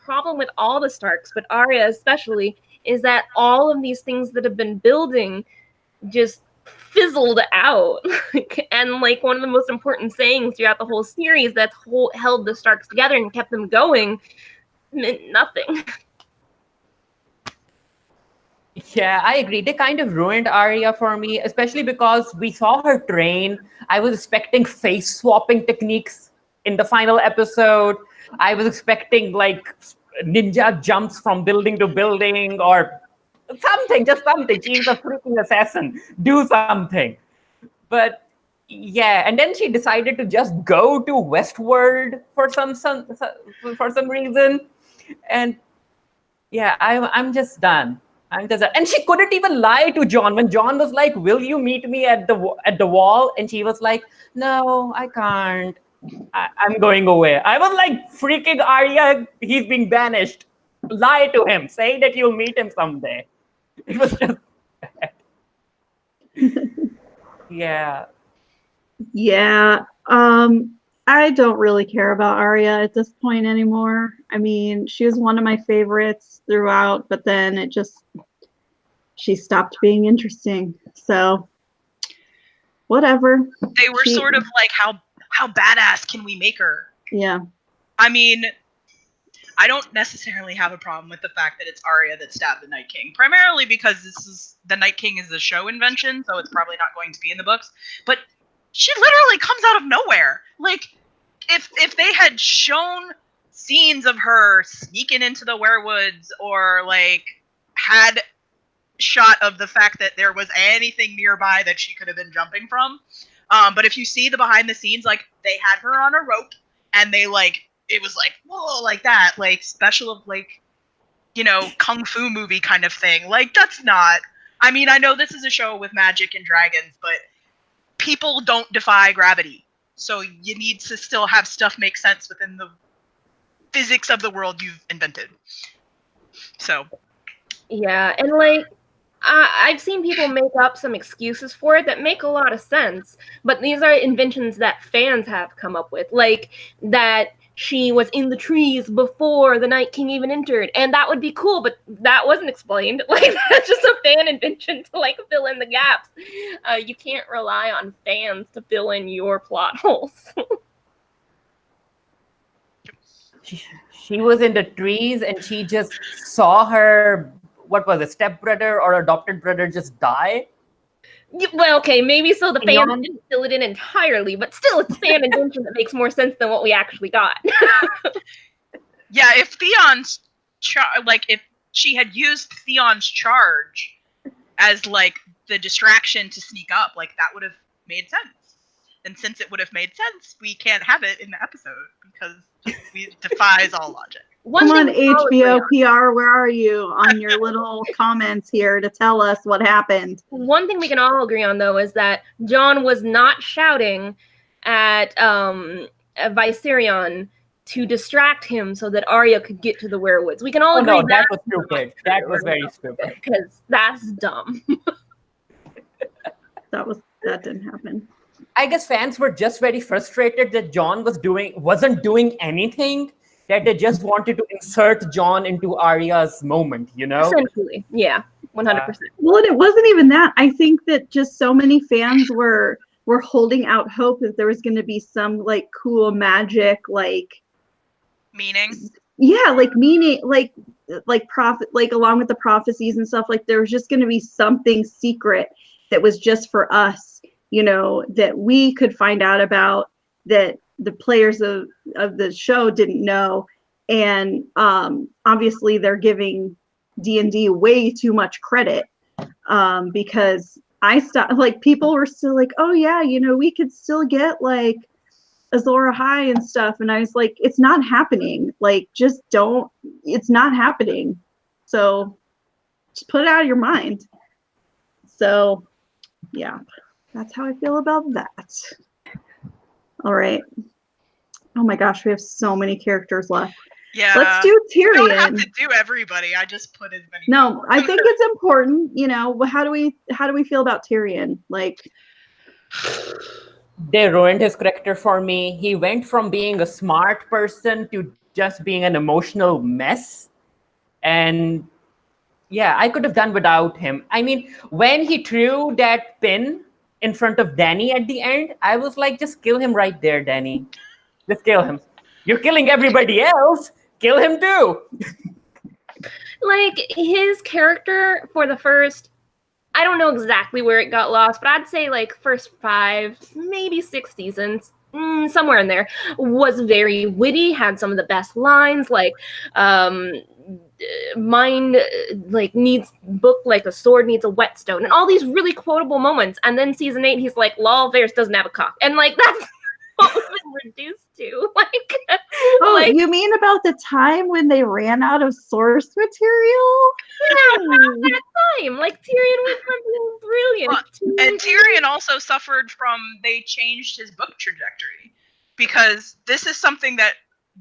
problem with all the Starks, but Arya especially, is that all of these things that have been building just fizzled out. And, like, one of the most important sayings throughout the whole series that's held the Starks together and kept them going meant nothing. Yeah, I agree. They kind of ruined Arya for me, especially because we saw her train. I was expecting face swapping techniques in the final episode. I was expecting, like, ninja jumps from building to building or something, just something. She's a freaking assassin. Do something. But yeah, and then she decided to just go to Westworld for some reason. And yeah, I'm just done. And she couldn't even lie to Jon when Jon was like, "Will you meet me at the wall?" And she was like, "No, I can't. I'm going away." I was like, freaking Arya, he's being banished. Lie to him. Say that you'll meet him someday. It was just bad. Yeah. Yeah. I don't really care about Arya at this point anymore. I mean, she was one of my favorites throughout, but then she stopped being interesting. So whatever. They were sort of like, how badass can we make her? Yeah. I mean, I don't necessarily have a problem with the fact that it's Arya that stabbed the Night King, primarily because the Night King is a show invention, so it's probably not going to be in the books. But she literally comes out of nowhere. Like, if they had shown scenes of her sneaking into the werewoods, or like had shot of the fact that there was anything nearby that she could have been jumping from. But if you see the behind the scenes, like, they had her on a rope, and they, like, it was like, whoa, like that, like, special of, like, kung fu movie kind of thing. Like, that's not, I mean, I know this is a show with magic and dragons, but people don't defy gravity. So you need to still have stuff make sense within the physics of the world you've invented. So. Yeah, and like, I've seen people make up some excuses for it that make a lot of sense, but these are inventions that fans have come up with, like that she was in the trees before the Night King even entered, and that would be cool, but that wasn't explained. Like, that's just a fan invention to, like, fill in the gaps. You can't rely on fans to fill in your plot holes. She was in the trees and she just saw her, what was it, stepbrother or adopted brother just die. Well, okay, maybe so the fans didn't fill it in entirely, but still, it's a fan invention that makes more sense than what we actually got. Yeah, if Theon's if she had used Theon's charge as, like, the distraction to sneak up, like, that would have made sense. And since it would have made sense, we can't have it in the episode because it defies all logic. Come on, HBO PR, where are you on your little comments here to tell us what happened? One thing we can all agree on, though, is that Jon was not shouting at Viserion to distract him so that Arya could get to the werewoods. We can all agree that was stupid. That was very stupid. Because that's dumb. That didn't happen. I guess fans were just very frustrated that Jon wasn't doing anything, that they just wanted to insert Jon into Arya's moment, Essentially, yeah, 100%. Well, and it wasn't even that. I think that just so many fans were holding out hope that there was going to be some, like, cool magic, like, meaning. Yeah, like meaning, like prophet, like along with the prophecies and stuff. Like, there was just going to be something secret that was just for us, that we could find out about, that the players of the show didn't know. And obviously they're giving D&D way too much credit, because people were still like, oh yeah, we could still get, like, Azor Ahai and stuff. And I was like, it's not happening. Like, it's not happening. So just put it out of your mind. So yeah, that's how I feel about that. All right. Oh my gosh, we have so many characters left. Yeah. Let's do Tyrion. You don't have to do everybody. I just put as many. No, I think it's important. How do we feel about Tyrion? Like, they ruined his character for me. He went from being a smart person to just being an emotional mess. And yeah, I could have done without him. I mean, when he threw that pin in front of Dany at the end, I was like, just kill him right there, Dany. Just kill him. You're killing everybody else. Kill him too. Like, his character for the first, I don't know exactly where it got lost, but I'd say, like, first 5, maybe 6 seasons, somewhere in there, was very witty, had some of the best lines, like, mind, like, needs book like a sword needs a whetstone, and all these really quotable moments. And then season 8, he's like, lol, Varys doesn't have a cock. And, like, that's what we've been reduced to. Like, you mean about the time when they ran out of source material? Yeah, around that time. Like, Tyrion went from being brilliant to... And Tyrion also suffered from, they changed his book trajectory. Because this is something that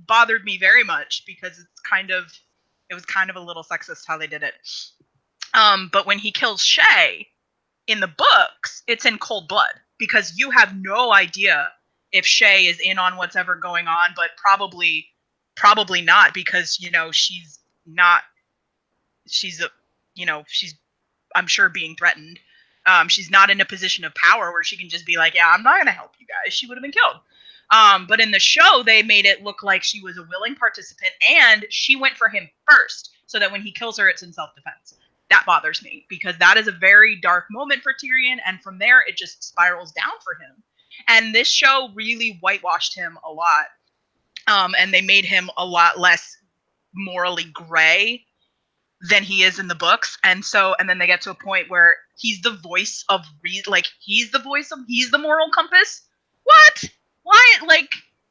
bothered me very much, because it was kind of a little sexist how they did it. But when he kills Shay in the books, it's in cold blood, because you have no idea if Shay is in on what's ever going on, but probably not, because she's I'm sure being threatened. She's not in a position of power where she can just be like, yeah, I'm not gonna help you guys. She would have been killed. But in the show, they made it look like she was a willing participant, and she went for him first, so that when he kills her, it's in self-defense. That bothers me, because that is a very dark moment for Tyrion, and from there, it just spirals down for him. And this show really whitewashed him a lot, and they made him a lot less morally gray than he is in the books. And then they get to a point where he's the voice of he's the moral compass. What? Why? Like,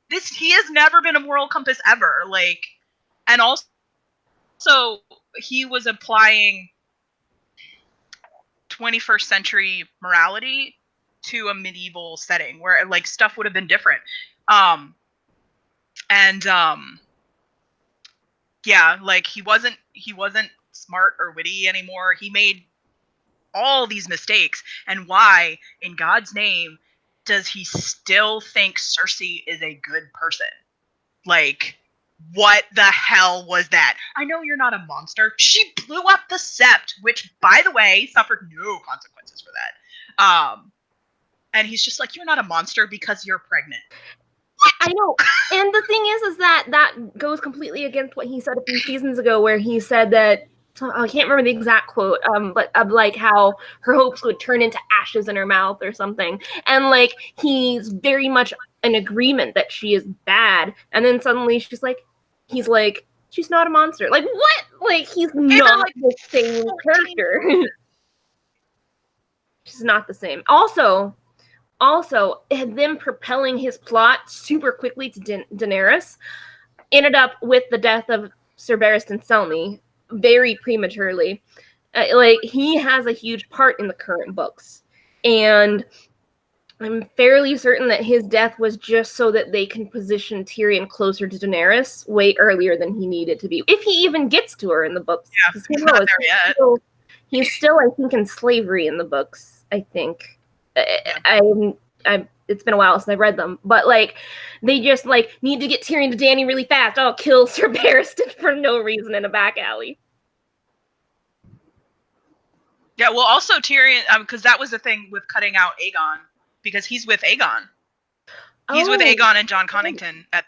this, he has never been a moral compass ever. Like, and also he was applying 21st century morality to a medieval setting where like stuff would have been different. Yeah, like he wasn't smart or witty anymore. He made all these mistakes. And why, in God's name, does he still think Cersei is a good person? Like, what the hell was that? I know you're not a monster. She blew up the Sept, which, by the way, suffered no consequences for that. And he's just like, you're not a monster because you're pregnant. I know. And the thing is that goes completely against what he said a few seasons ago, where he said that, I can't remember the exact quote, but of like how her hopes would turn into ashes in her mouth or something. And like, he's very much in agreement that she is bad. And then suddenly he's like, she's not a monster. Like, what? Like, he's not like the same character. She's not the same. Also, them propelling his plot super quickly to Daenerys ended up with the death of Sir Barristan Selmy very prematurely. Like, he has a huge part in the current books, and I'm fairly certain that his death was just so that they can position Tyrion closer to Daenerys way earlier than he needed to be, if he even gets to her in the books. Yeah, he's not there yet. He's still, I think, in slavery in the books, I think. It's been a while since I've read them, but like, they just like need to get Tyrion to Dany really fast. I'll kill Sir Barristan for no reason in a back alley. Yeah, well, also Tyrion, because that was the thing with cutting out Aegon, because he's with Aegon. He's with Aegon and Jon Connington at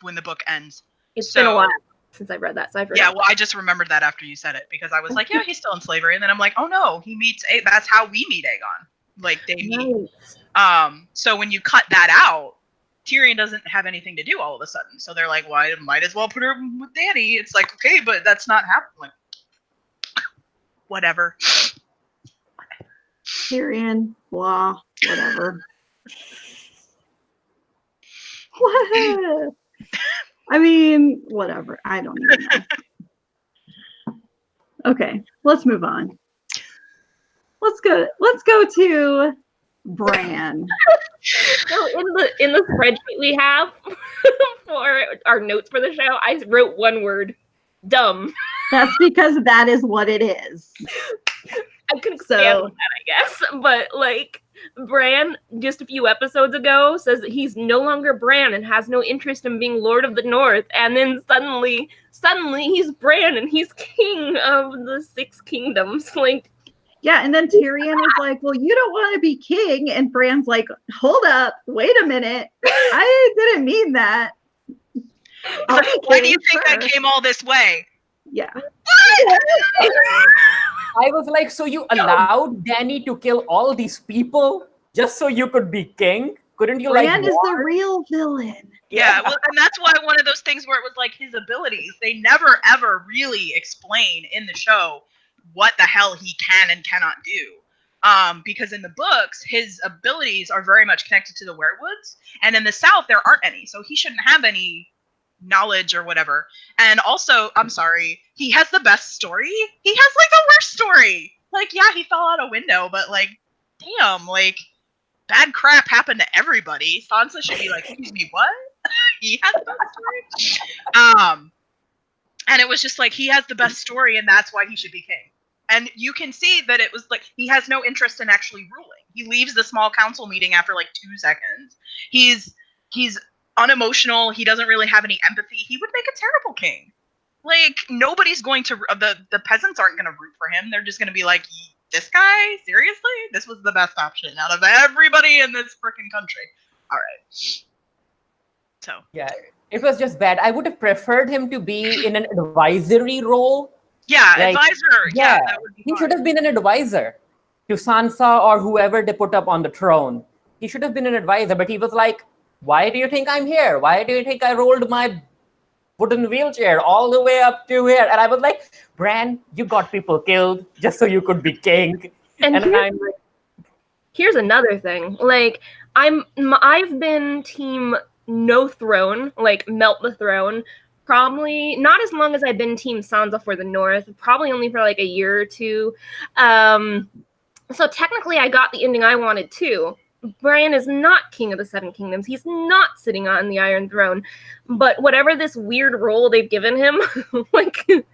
when the book ends. It's been a while since I've read that, so I forgot. Yeah, well, I just remembered that after you said it, because I was like, yeah, he's still in slavery, and then I'm like, oh no, that's how we meet Aegon. Like, they meet. So when you cut that out, Tyrion doesn't have anything to do all of a sudden. So they're like, well, I might as well put her with Dany. It's like, okay, but that's not happening. Whatever. Tyrion, blah, whatever. What? I mean, whatever. I don't even know. Okay, let's move on. Let's go to Bran. So in the spreadsheet we have for our notes for the show, I wrote one word: dumb. That's because that is what it is. I could expand on that, I guess. But like, Bran, just a few episodes ago, says that he's no longer Bran and has no interest in being Lord of the North. And then suddenly he's Bran and he's king of the 6 kingdoms. Like, yeah, and then Tyrion is like, well, you don't want to be king. And Bran's like, hold up, wait a minute. I didn't mean that. Why do you think I came all this way? Yeah. I was like, so you allowed Dany to kill all these people just so you could be king? Couldn't you Bran is the real villain. Yeah, well, and that's why one of those things where it was like his abilities, they never ever really explain in the show what the hell he can and cannot do. Because in the books, his abilities are very much connected to the werewoods, and in the South there aren't any, so he shouldn't have any knowledge or whatever. And also, I'm sorry, he has the best story. He has like the worst story. Like, yeah, he fell out a window, but like, damn, like, bad crap happened to everybody. Sansa should be like, excuse me, what? He has the best story. And it was just like, he has the best story, and that's why he should be king. And you can see that it was like, he has no interest in actually ruling. He leaves the small council meeting after like 2 seconds. He's unemotional. He doesn't really have any empathy. He would make a terrible king. Like, nobody's going to, the peasants aren't going to root for him. They're just going to be like, this guy? Seriously? This was the best option out of everybody in this freaking country. all right. So Yeah, it was just bad. I would have preferred him to be in an advisory role. yeah, Like, advisor. Yeah, that would be he fine. should have been an advisor to Sansa or whoever they put up on the throne. He should have been an advisor, but he was like, "Why do you think I'm here? Why do you think I rolled my wooden wheelchair all the way up to here?" And I was like, "Bran, you got people killed just so you could be king." And And I'm like, here's another thing. Like, I've been team no throne, like melt the throne. Probably not as long as I've been team Sansa for the North. Probably only for like a year or two. So technically, I got the ending I wanted too. Bran is not King of the Seven Kingdoms. He's not sitting on the Iron Throne. But whatever this weird role they've given him, like, it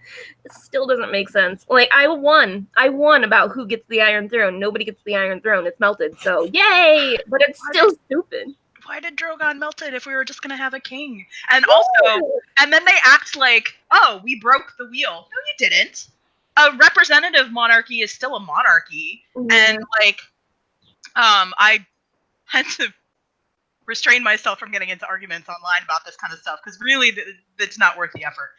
still doesn't make sense. Like, I won about who gets the Iron Throne. Nobody gets the Iron Throne. It's melted. So yay! But it's still stupid. Why did Drogon melt it if we were just gonna have a king? And also, and then they act like, oh, we broke the wheel. No, you didn't. A representative monarchy is still a monarchy, and like, I had to restrain myself from getting into arguments online about this kind of stuff because really, it's not worth the effort.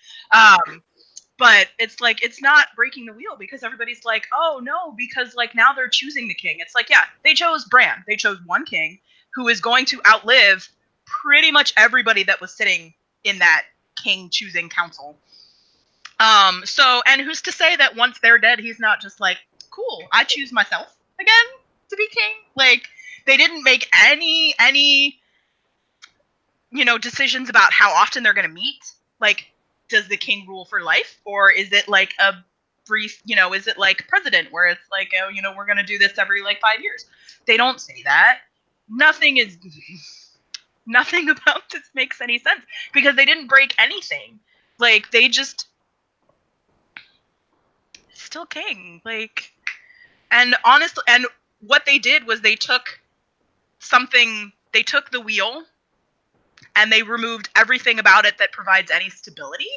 But it's like, it's not breaking the wheel because everybody's like, oh no, because like now they're choosing the king. It's like, yeah, they chose Bran. They chose one king who is going to outlive pretty much everybody that was sitting in that king choosing council. So, and who's to say that once they're dead, he's not just like, cool, I choose myself again to be king? Like, they didn't make any, you know, decisions about how often they're going to meet. Like, does the king rule for life? Or is it like a brief, you know, is it like president where it's like, oh, you know, we're going to do this every like 5 years? They don't say that. Nothing about this makes any sense because they didn't break anything. Like, they just still king. Like, and honestly, and what they did was they took the wheel and they removed everything about it that provides any stability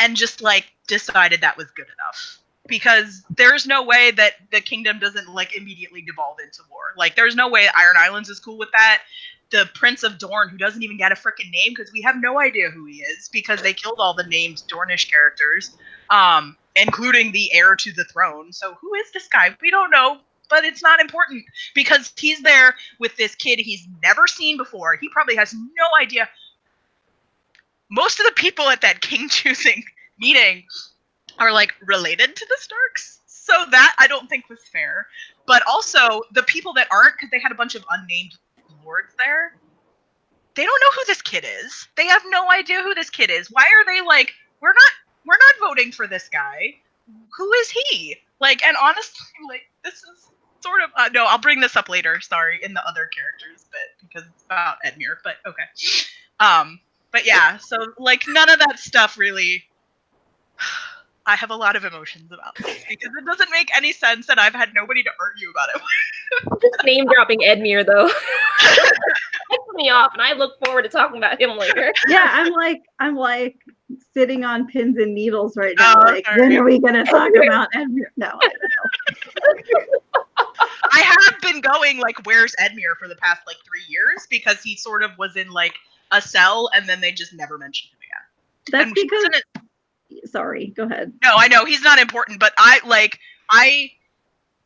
and just like decided that was good enough. Because there's no way that the kingdom doesn't like immediately devolve into war. Like, there's no way Iron Islands is cool with that. The Prince of Dorne, who doesn't even get a freaking name because we have no idea who he is because they killed all the named Dornish characters, including the heir to the throne. So who is this guy? We don't know, but it's not important because he's there with this kid he's never seen before. He probably has no idea. Most of the people at that king choosing meeting are like related to the Starks. So that I don't think was fair. But also the people that aren't, because they had a bunch of unnamed lords there, they don't know who this kid is. They have no idea who this kid is. Why are they like, we're not voting for this guy. Who is he? Like, and honestly, like, this is sort of no, I'll bring this up later, sorry, in the other characters bit because it's about Edmure, but okay. But yeah, so like none of that stuff really I have a lot of emotions about this because it doesn't make any sense and I've had nobody to argue about it. Just name dropping Edmure though. Pissed me off, and I look forward to talking about him later. Yeah, I'm like sitting on pins and needles right now. Like, sorry. when are we gonna talk about Edmure? No, I don't know. I have been going like, where's Edmure for the past like 3 years because he sort of was in like a cell and then they just never mentioned him again. That's And because. Sorry, go ahead. No, I know he's not important, but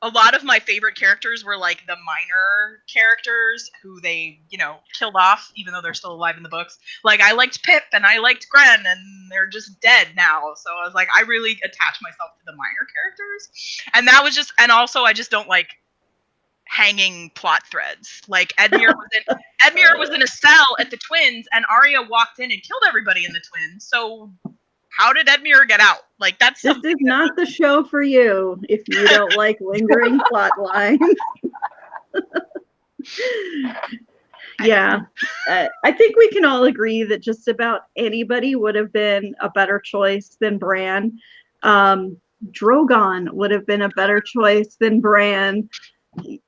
a lot of my favorite characters were like the minor characters who they, you know, killed off, even though they're still alive in the books. Like, I liked Pip and I liked Gren, and they're just dead now. So I was like, I really attach myself to the minor characters. And that was just, and also I just don't like hanging plot threads. Like, Edmure was in a cell at the Twins, and Arya walked in and killed everybody in the Twins. So how did Edmure get out? Like, that's this is not the show for you if you don't like lingering plot lines. Yeah, I think we can all agree that just about anybody would have been a better choice than Bran. Drogon would have been a better choice than Bran.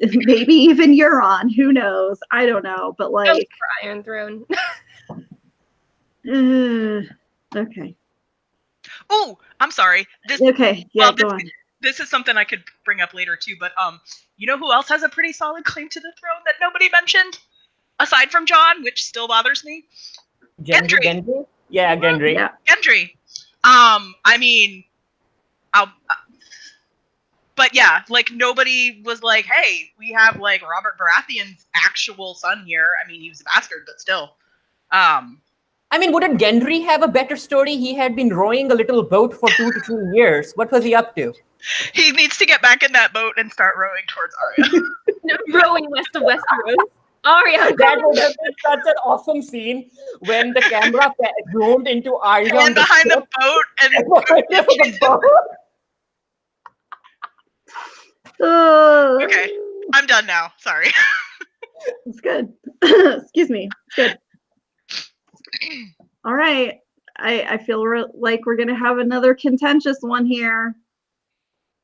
Maybe even Euron. Who knows? I don't know. But like, Iron Throne. Okay. Oh, I'm sorry. Okay, yeah, go on. This is something I could bring up later too, but you know who else has a pretty solid claim to the throne that nobody mentioned? aside from John, which still bothers me. Gendry? Yeah, Gendry. Yeah. Gendry. I mean, but yeah, like nobody was like, hey, we have like Robert Baratheon's actual son here. I mean, he was a bastard, but still. I mean, wouldn't Gendry have a better story? He had been rowing a little boat for 2 to 3 years. What was he up to? He needs to get back in that boat and start rowing towards Arya. Rowing west of Westeros. Arya. That would have been such an awesome scene when the camera zoomed into Arya on and behind the boat and the boat. Okay, I'm done now. Sorry. It's good. Excuse me. It's good. All right. I feel like we're going to have another contentious one here.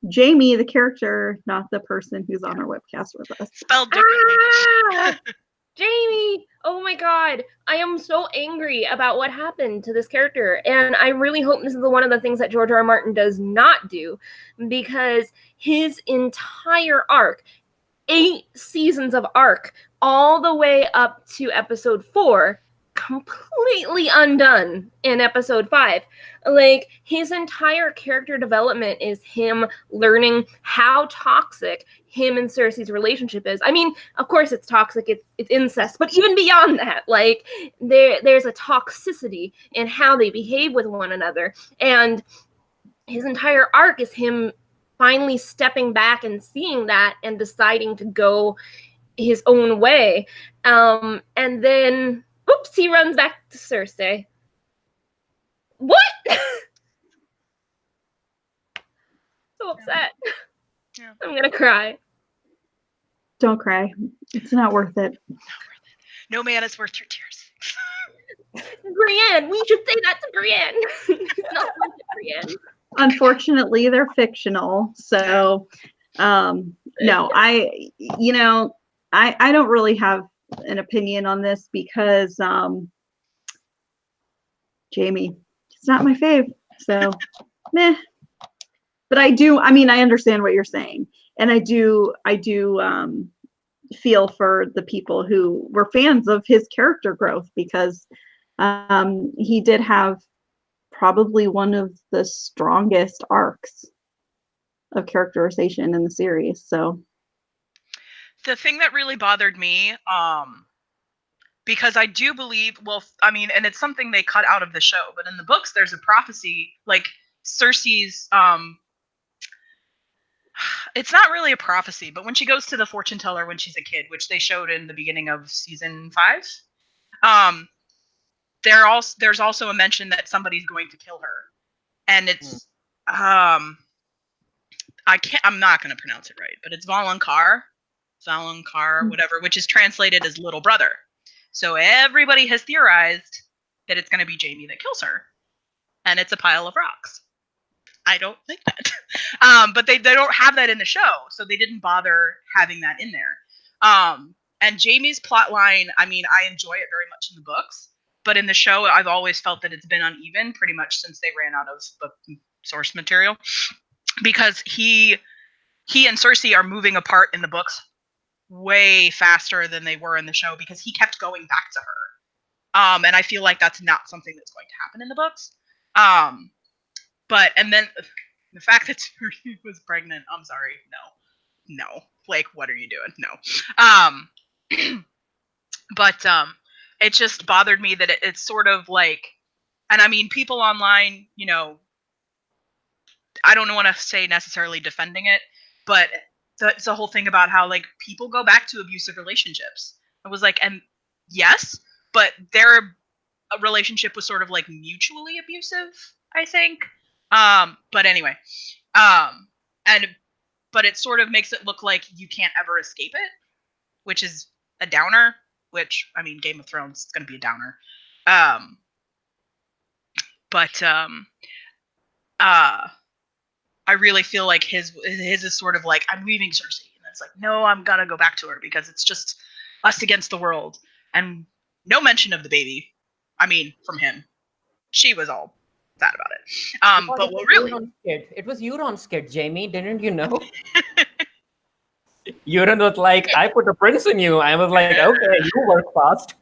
Jamie, the character, not the person who's on our webcast with us. Spelled differently. Ah! Jamie! Oh my god. I am so angry about what happened to this character. And I really hope this is one of the things that George R. R. Martin does not do, because his entire arc, 8 seasons of arc, all the way up to episode 4, completely undone in episode 5. Like, his entire character development is him learning how toxic him and Cersei's relationship is. I mean, of course it's toxic, it's incest, but even beyond that, like, there's a toxicity in how they behave with one another. And his entire arc is him finally stepping back and seeing that and deciding to go his own way. And then oops, he runs back to Cersei. What? So upset. Yeah. I'm gonna cry. Don't cry. It's not worth it. No man is worth your tears. Brienne, we should say that to Brienne. It's not worth it, Brienne. Unfortunately, they're fictional. So, no, I don't really have an opinion on this because Jamie, it's not my fave. So, meh. But I understand what you're saying. And I do feel for the people who were fans of his character growth, because he did have probably one of the strongest arcs of characterization in the series. So the thing that really bothered me, because I do believe, and it's something they cut out of the show, but in the books there's a prophecy, like Cersei's, it's not really a prophecy, but when she goes to the fortune teller when she's a kid, which they showed in the beginning of season 5, there's also a mention that somebody's going to kill her, and it's I'm not going to pronounce it right, but it's Valonqar, whatever, which is translated as little brother. So everybody has theorized that it's going to be Jamie that kills her, and it's a pile of rocks. I don't think that. But they don't have that in the show, so they didn't bother having that in there. And Jamie's plot line, I mean, I enjoy it very much in the books, but in the show, I've always felt that it's been uneven pretty much since they ran out of book source material, because he and Cersei are moving apart in the books way faster than they were in the show, because he kept going back to her. And I feel like that's not something that's going to happen in the books. And then the fact that Cersei was pregnant, I'm sorry, no, like, what are you doing? No. But it just bothered me that it's sort of like, and I mean, people online, I don't want to say necessarily defending it, but it's a whole thing about how, like, people go back to abusive relationships. I was like, and yes, but their relationship was sort of like mutually abusive, I think. But anyway, but it sort of makes it look like you can't ever escape it, which is a downer, which, I mean, Game of Thrones is going to be a downer. I really feel like his is sort of like, I'm leaving Cersei, and it's like, no, I'm gonna go back to her because it's just us against the world, and no mention of the baby. I mean, from him, she was all sad about it. But what really, it was Euron's kid, Jamie, didn't you know? Euron was like, I put a prince in you. I was like, okay, you work fast.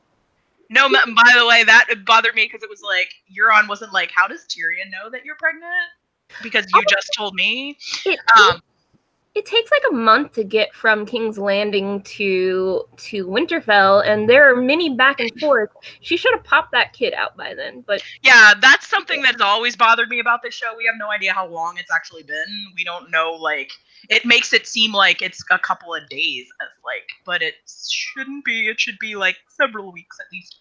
No, by the way, that bothered me because it was like Euron wasn't like, how does Tyrion know that you're pregnant? Because you just told me. It takes like a month to get from King's Landing to Winterfell, and there are many back and forth. She should have popped that kid out by then, but yeah, that's something that's always bothered me about this show. We have no idea how long it's actually been. We don't know, like, it makes it seem like it's a couple of days, as like, but it shouldn't be. It should be like several weeks at least.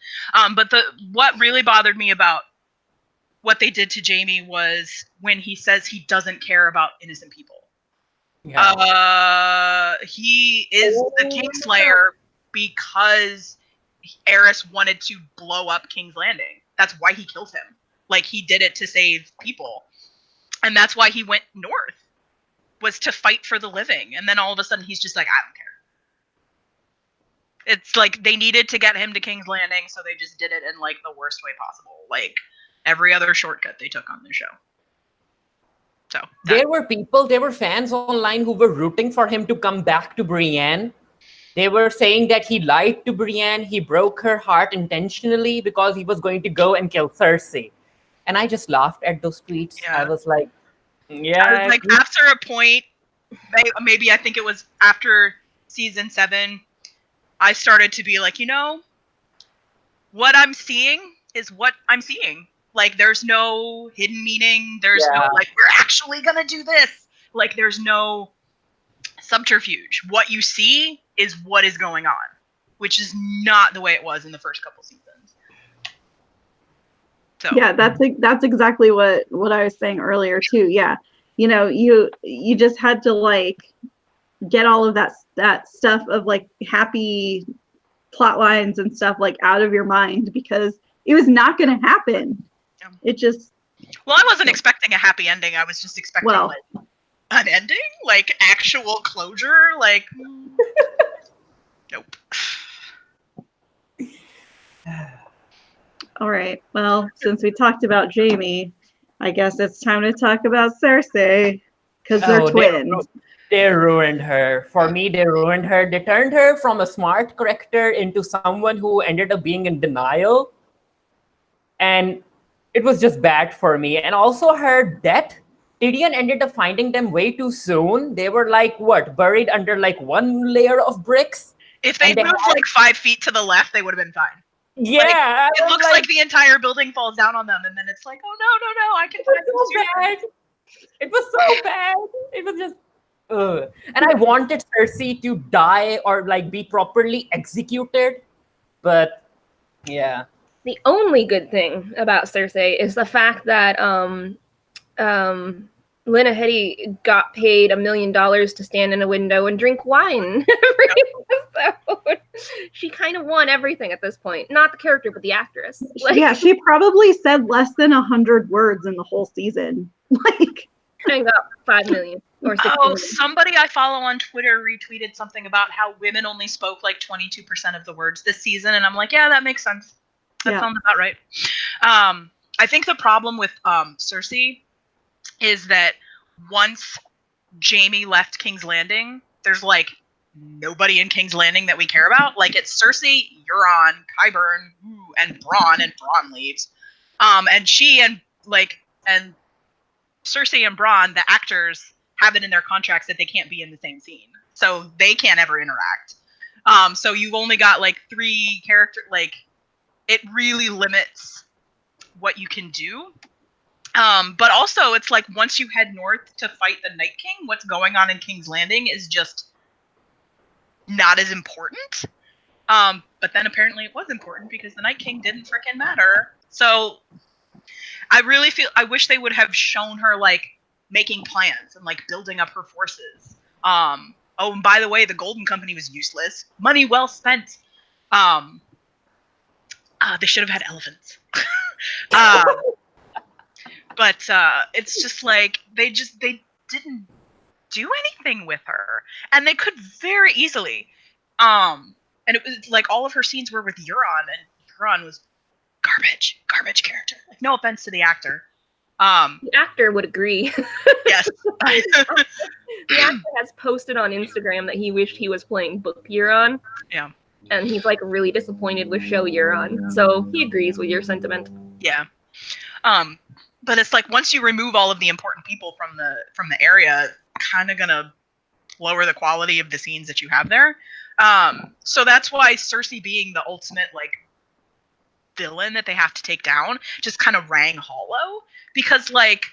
But what really bothered me about what they did to Jaime was when he says he doesn't care about innocent people. Yeah. He is the Kingslayer because Eris wanted to blow up King's Landing. That's why he killed him. Like, he did it to save people. And that's why he went north, was to fight for the living. And then all of a sudden he's just like, I don't care. It's like they needed to get him to King's Landing, so they just did it in like the worst way possible. Like every other shortcut they took on the show. So there were fans online who were rooting for him to come back to Brienne. They were saying that he lied to Brienne, he broke her heart intentionally because he was going to go and kill Cersei. And I just laughed at those tweets. Yeah. I was like, yeah. I was like, after a point, maybe I think it was after season 7, I started to be like, you know, what I'm seeing is what I'm seeing. Like, there's no hidden meaning. There's no, like, we're actually going to do this. Like, there's no subterfuge. What you see is what is going on, which is not the way it was in the first couple seasons. So yeah, that's exactly what I was saying earlier too. Yeah, you know, you just had to like get all of that stuff of like happy plot lines and stuff like out of your mind because it was not going to happen. Yeah. It just. Well, I wasn't expecting a happy ending. I was just expecting like an ending, like actual closure. Like, nope. All right. Well, since we talked about Jaime, I guess it's time to talk about Cersei because they're twins. They ruined her. For me, they ruined her. They turned her from a smart character into someone who ended up being in denial. And it was just bad for me. And also her death. Tyrion ended up finding them way too soon. They were like, what, buried under like one layer of bricks? If they moved like 5 feet to the left, they would have been fine. Yeah. Like, it looks like the entire building falls down on them, and then it's like, oh no, I can find them. So it was so bad. It was just and I wanted Cersei to die or like be properly executed, but yeah. The only good thing about Cersei is the fact that Lena Headey got paid $1 million to stand in a window and drink wine every episode. She kind of won everything at this point. Not the character, but the actress. Like, yeah, she probably said less than 100 words in the whole season. Like, and got 5 million or 6 million. Somebody I follow on Twitter retweeted something about how women only spoke like 22% of the words this season, and I'm like, yeah, that makes sense. That sounds about right. I think the problem with Cersei is that once Jaime left King's Landing, there's like nobody in King's Landing that we care about. Like, it's Cersei, Euron, Qyburn, and Bronn leaves. And she and Cersei and Bronn, the actors, have it in their contracts that they can't be in the same scene. So they can't ever interact. So you've only got like 3 characters, like, it really limits what you can do. But also, it's like once you head north to fight the Night King, what's going on in King's Landing is just not as important. But then apparently it was important because the Night King didn't frickin' matter. So I wish they would have shown her like making plans and like building up her forces. Oh, and by the way, the Golden Company was useless. Money well spent. They should have had elephants. But it's just like they didn't do anything with her, and they could very easily. And it was like all of her scenes were with Euron, and Euron was garbage character. Like, no offense to the actor, The actor would agree. Yes. The actor has posted on Instagram that he wished he was playing Book Euron. Yeah. And he's like really disappointed with show Euron. So he agrees with your sentiment. Yeah. But it's like once you remove all of the important people from the area, kind of gonna lower the quality of the scenes that you have there. So that's why Cersei being the ultimate like villain that they have to take down just kind of rang hollow, because like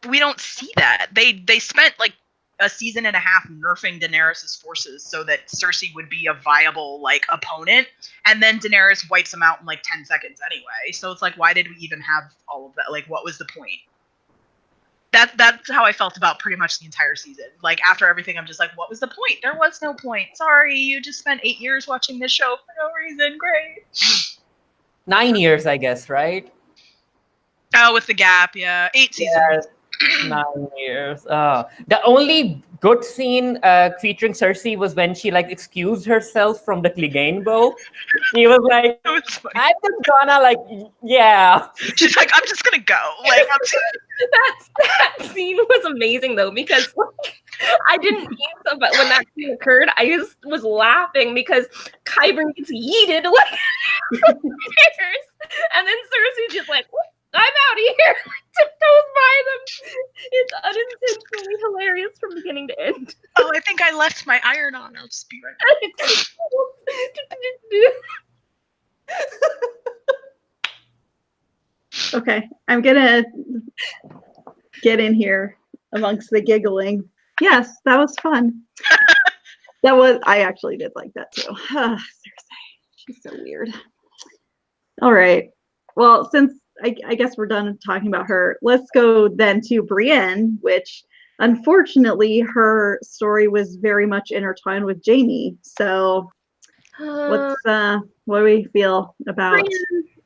we don't see that. They spent like a season and a half nerfing Daenerys' forces so that Cersei would be a viable like opponent, and then Daenerys wipes them out in like 10 seconds anyway. So it's like, why did we even have all of that? Like, what was the point? That's how I felt about pretty much the entire season. Like, after everything, I'm just like, what was the point? There was no point. Sorry, you just spent 8 years watching this show for no reason. Great. 9 years, I guess, right? Oh, with the gap, yeah. 8 seasons. Yes. 9 years. The only good scene featuring Cersei was when she like excused herself from the Clegane Bowl. He was like, That was funny. I'm just gonna like, yeah. She's like, I'm just gonna go. Like, That scene was amazing though, because like, I didn't think so, but when that scene occurred, I just was laughing because Qyburn gets yeeted like upstairs, and then Cersei's just like, I'm out of here, tiptoes by them. It's unintentionally hilarious from beginning to end. oh, I think I left my iron on. I'll just be right back. Okay, I'm gonna get in here amongst the giggling. Yes, that was fun. I actually did like that too. Cersei, she's so weird. All right, well, since I guess we're done talking about her, let's go then to Brienne, which unfortunately her story was very much intertwined with Jaime. So what do we feel about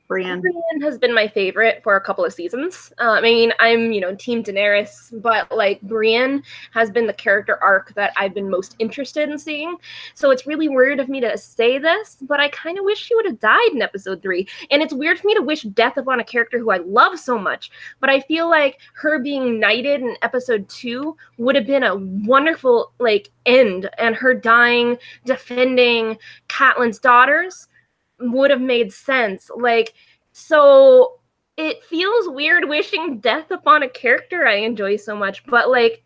Brienne? Brienne has been my favorite for a couple of seasons. I mean, I'm, Team Daenerys, but like Brienne has been the character arc that I've been most interested in seeing. So it's really weird of me to say this, but I kind of wish she would have died in episode 3. And it's weird for me to wish death upon a character who I love so much. But I feel like her being knighted in episode 2 would have been a wonderful like end, and her dying defending Catelyn's daughters would have made sense. Like, so it feels weird wishing death upon a character I enjoy so much, but like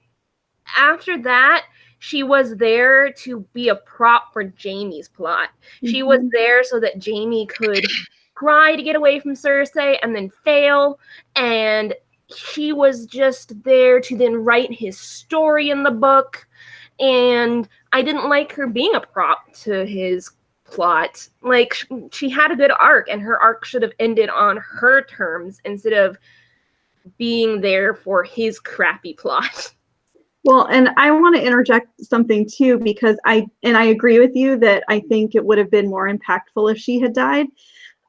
after that, she was there to be a prop for Jaime's plot. Mm-hmm. She was there so that Jaime could try to get away from Cersei and then fail, and she was just there to then write his story in the book, and I didn't like her being a prop to his plot. Like, she had a good arc, and her arc should have ended on her terms instead of being there for his crappy plot. Well, and I want to interject something too, because I agree with you that I think it would have been more impactful if she had died.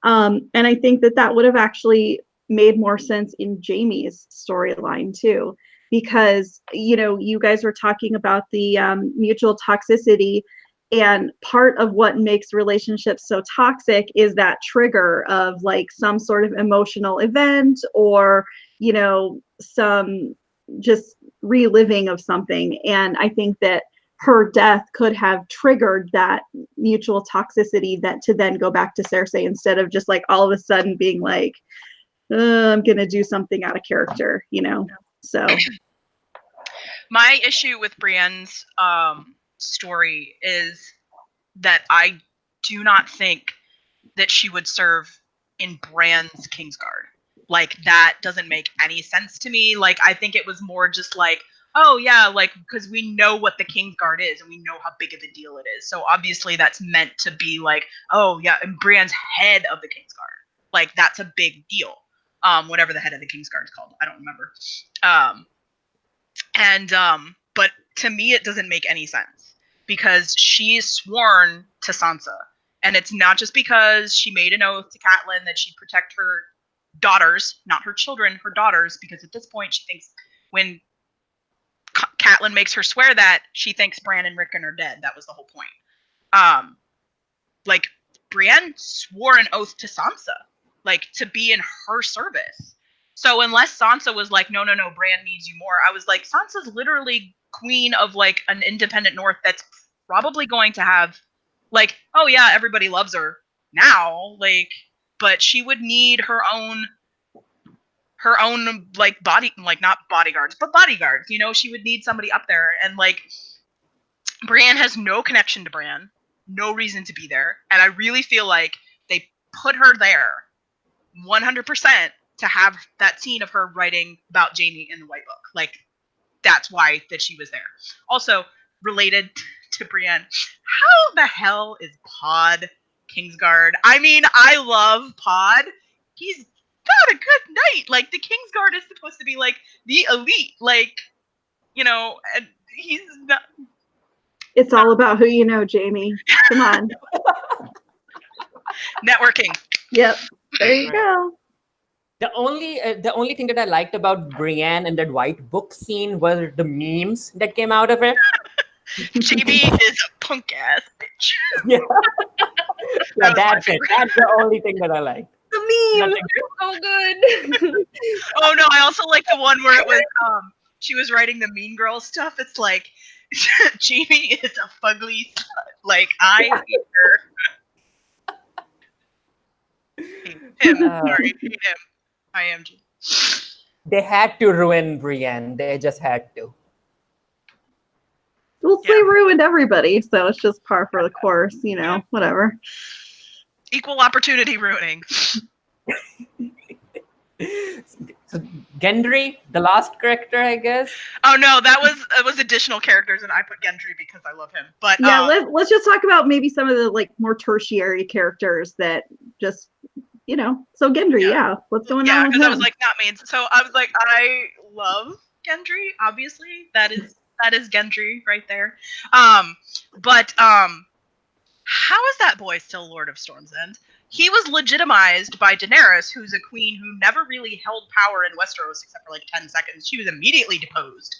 And I think that would have actually made more sense in Jaime's storyline too, because, you guys were talking about the mutual toxicity. And part of what makes relationships so toxic is that trigger of like some sort of emotional event, or, some just reliving of something. And I think that her death could have triggered that mutual toxicity that to then go back to Cersei, instead of just like all of a sudden being like, I'm going to do something out of character, So my issue with Brienne's story is that I do not think that she would serve in Bran's Kingsguard. Like, that doesn't make any sense to me. Like, I think it was more just like, oh yeah, like, because we know what the Kingsguard is and we know how big of a deal it is. So obviously that's meant to be like, oh yeah, and Brienne's head of the Kingsguard. Like, that's a big deal. Whatever the head of the Kingsguard is called, I don't remember. But to me, it doesn't make any sense, because she's sworn to Sansa, and it's not just because she made an oath to Catelyn that she'd protect her daughters, not her children, her daughters, because at this point she thinks when Catelyn makes her swear that, she thinks Bran and Rickon are dead. That was the whole point. Like, Brienne swore an oath to Sansa, like, to be in her service. So unless Sansa was like, no, Bran needs you more, I was like, Sansa's literally queen of like an independent North that's probably going to have like, oh yeah, everybody loves her now, like, but she would need her own like body, like not bodyguards, but bodyguards. You know, she would need somebody up there, and like Bran has no connection to Bran, no reason to be there, and I really feel like they put her there 100% to have that scene of her writing about Jaime in the White Book. Like, that's why that she was there. Also, related to Brienne, how the hell is Pod Kingsguard? I mean, I love Pod. He's got a good night. Like, the Kingsguard is supposed to be, like, the elite. Like, you know, and he's not... It's all about who you know, Jamie. Come on. Networking. Yep. There you go. The only thing that I liked about Brienne and that White Book scene were the memes that came out of it. Jaime is a punk ass bitch. Yeah, That that's it. That's the only thing that I liked. The memes Nothing. are so good. Oh no, I also like the one where it was she was writing the Mean Girl stuff. It's like Jaime is a fugly slut. Like, I hate her. Him. Sorry, hate him. I am Jaime. They had to ruin Brienne. They just had to. Well, they ruined everybody, so it's just par for the course, you know, whatever. Equal opportunity ruining. So Gendry, the last character, I guess. Oh no, it was additional characters, and I put Gendry because I love him. But yeah, let's just talk about maybe some of the like more tertiary characters that just, you know. So Gendry, what's going on? Yeah, because I was like, not main. So I was like, I love Gendry. Obviously, that is Gendry right there. But how is that boy still Lord of Storm's End? He was legitimized by Daenerys, who's a queen who never really held power in Westeros except for like 10 seconds. She was immediately deposed.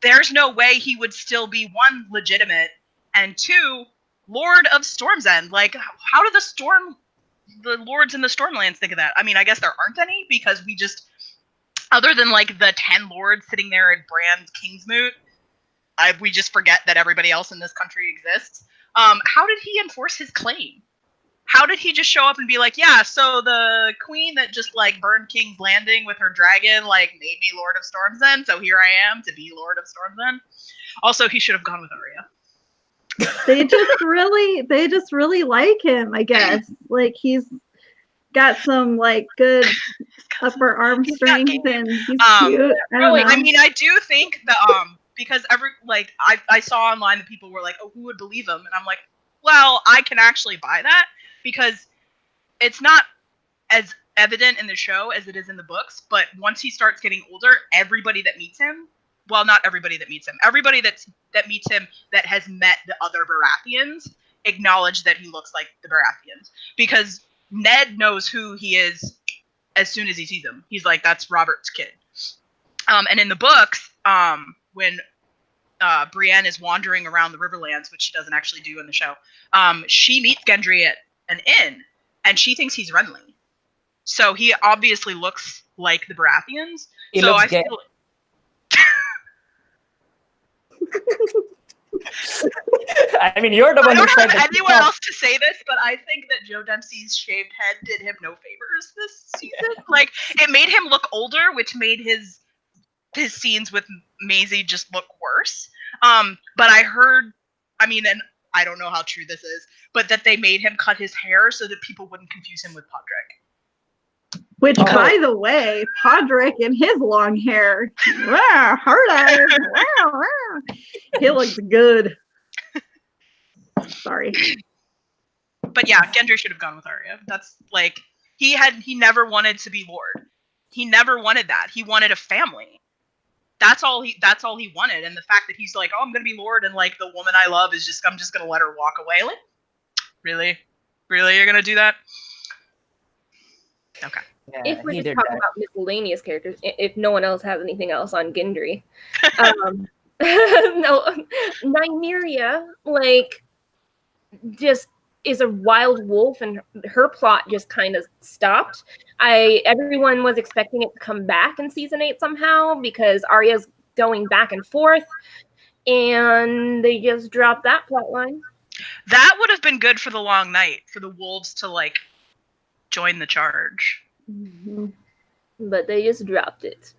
There's no way he would still be, one, legitimate, and two, Lord of Storm's End. Like, how do the lords in the Stormlands think of that? I mean, I guess there aren't any, because we just, other than like the 10 lords sitting there at Bran's Kingsmoot, we just forget that everybody else in this country exists. How did he enforce his claim? How did he just show up and be like, yeah, so the queen that just like burned King's Landing with her dragon like made me Lord of Storm's End, so here I am to be Lord of Storm's End. Also, he should have gone with Arya. They just really like him, I guess. Like, he's got some like good upper arm strength, and he's cute. I mean, I do think that because I saw online that people were like, oh, who would believe him? And I'm like, well, I can actually buy that, because it's not as evident in the show as it is in the books, but once he starts getting older, everybody that meets him, well, not everybody that meets him, everybody that meets him that has met the other Baratheons acknowledge that he looks like the Baratheons, because Ned knows who he is as soon as he sees him. He's like, that's Robert's kid. And in the books, when Brienne is wandering around the Riverlands, which she doesn't actually do in the show, she meets Gendry at an inn, and she thinks he's Renly. So he obviously looks like the Baratheons. He so looks I gay. feel. I mean, you're the one who said I don't have that. anyone else to say this, but I think that Joe Dempsey's shaved head did him no favors this season. Like, it made him look older, which made his scenes with Maisie just look worse. But I heard, I mean, and I don't know how true this is, but that they made him cut his hair so that people wouldn't confuse him with Podrick. Which, by the way, Podrick and his long hair, hard eyes, he looks good. Sorry. But yeah, Gendry should have gone with Arya. That's like, he never wanted to be Lord. He never wanted that. He wanted a family. That's all he wanted. And the fact that he's like, oh, I'm gonna be Lord, and like the woman I love is I'm just gonna let her walk away. Like, really you're gonna do that? Okay. Yeah, if we're just talking about miscellaneous characters, if no one else has anything else on Gendry, no, Nymeria, like, just is a wild wolf, and her plot just kind of stopped. Everyone was expecting it to come back in season 8 somehow because Arya's going back and forth, and they just dropped that plot line. That would have been good for the long night, for the wolves to like join the charge. Mm-hmm. But they just dropped it.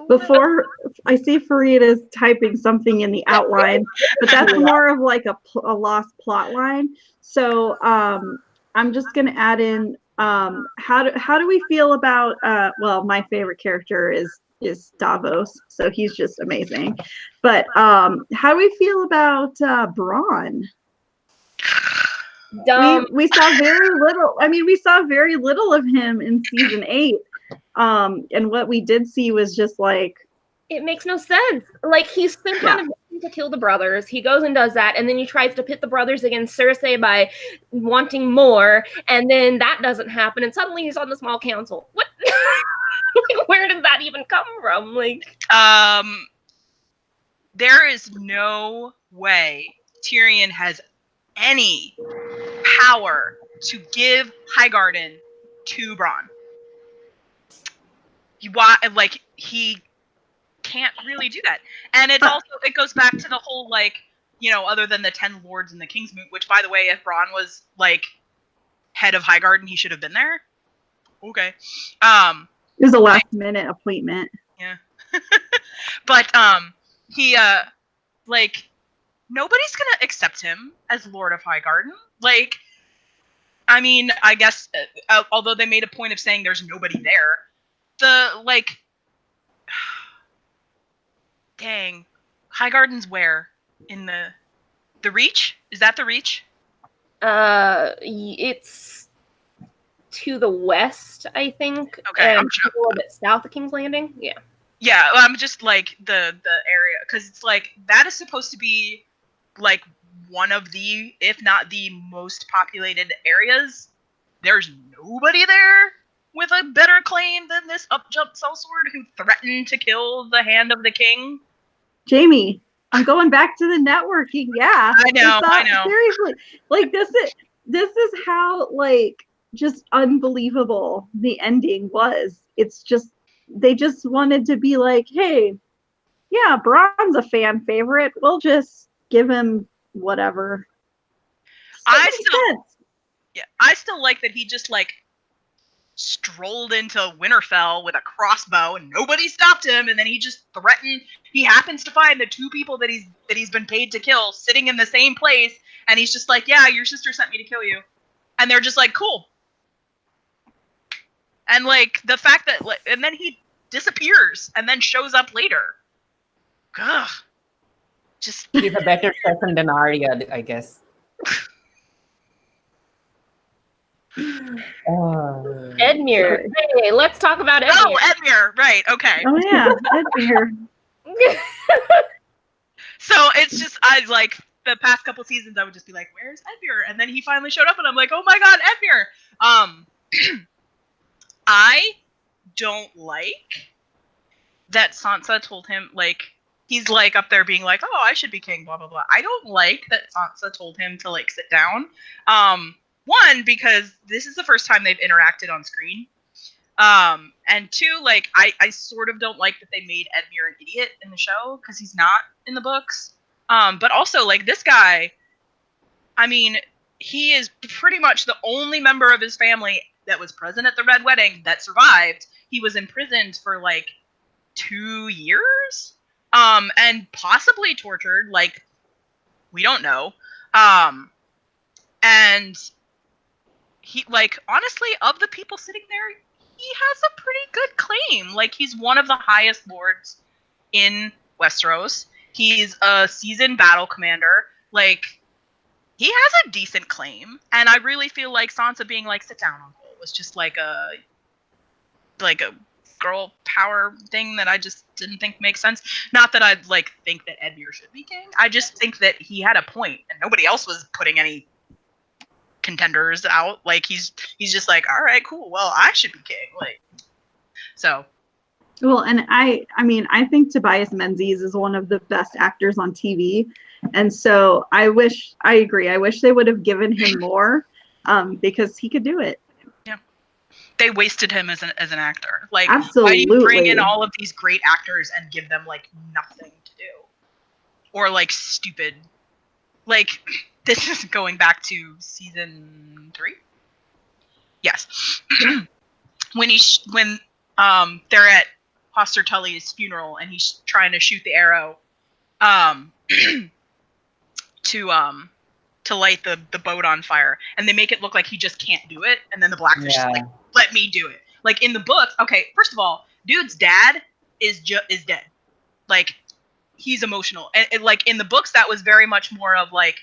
Before, I see Farid is typing something in the outline, but that's more of like a lost plot line. So I'm just gonna add in how do we feel about well, my favorite character is Davos, so he's just amazing. But how do we feel about Braun? We saw very little. I mean, we saw very little of him in season 8. And what we did see was just like, it makes no sense. Like, he's sent on a mission to kill the brothers. He goes and does that, and then he tries to pit the brothers against Cersei by wanting more, and then that doesn't happen, and suddenly he's on the small council. What? Like, where did that even come from? Like, there is no way Tyrion has any power to give Highgarden to Bronn. He can't really do that. And it goes back to the whole, like, you know, other than the 10 lords in the Kingsmoot, which, by the way, if Bronn was like head of Highgarden, he should have been there. Okay. It was a last minute appointment. Yeah. But he like, nobody's gonna accept him as Lord of Highgarden. Like, I mean, I guess although they made a point of saying there's nobody there, the like, dang, Highgarden's where in the Reach? Is that the Reach? It's to the west, I think. Okay, and a little bit south of King's Landing. Yeah. Yeah, I'm just like the area, because it's like that is supposed to be like one of the, if not the most populated areas. There's nobody there with a better claim than this upjumped sellsword who threatened to kill the Hand of the King. Jamie, I'm going back to the networking. Yeah, I know. Seriously, like this is how like just unbelievable the ending was. It's just they just wanted to be like, hey, yeah, Bronn's a fan favorite. We'll just give him whatever. I still like that he just like strolled into Winterfell with a crossbow and nobody stopped him, and then he just threatened. He happens to find the 2 people that he's been paid to kill sitting in the same place, and he's just like, yeah, your sister sent me to kill you. And they're just like, cool. And like the fact that and then he disappears and then shows up later. Ugh. Just he's a better person than Arya, I guess. Edmure. Hey, let's talk about Edmure. Oh, Edmure, right? Okay. Oh yeah, Edmure. So it's just, I like the past couple seasons, I would just be like, "Where's Edmure?" And then he finally showed up, and I'm like, "Oh my God, Edmure!" I don't like that Sansa told him, like, he's like up there being like, "Oh, I should be king," blah blah blah. I don't like that Sansa told him to like sit down. One, because this is the first time they've interacted on screen. And 2, like, I sort of don't like that they made Edmure an idiot in the show, because he's not in the books. But also, like, this guy, I mean, he is pretty much the only member of his family that was present at the Red Wedding that survived. He was imprisoned for, like, 2 years? And possibly tortured, like, we don't know. And he, like, honestly, of the people sitting there, he has a pretty good claim. Like, he's one of the highest lords in Westeros. He's a seasoned battle commander. Like, he has a decent claim. And I really feel like Sansa being like, sit down, uncle, was just like a girl power thing that I just didn't think makes sense. Not that I'd like think that Edmure should be king. I just think that he had a point and nobody else was putting any contenders out. Like, he's just like, all right, cool, well, I should be king. Like, so Well, and I mean, I think Tobias Menzies is one of the best actors on TV. And so I agree. I wish they would have given him more because he could do it. Yeah. They wasted him as an actor. Like, Absolutely. why do you bring in all of these great actors and give them like nothing to do? Or like stupid. Like, this is going back to season 3? Yes. when they're at Hoster Tully's funeral and he's trying to shoot the arrow to light the boat on fire, and they make it look like he just can't do it, and then the Blackfish is like, let me do it. Like in the book, okay, first of all, dude's dad is dead. Like, he's emotional, and like in the books that was very much more of like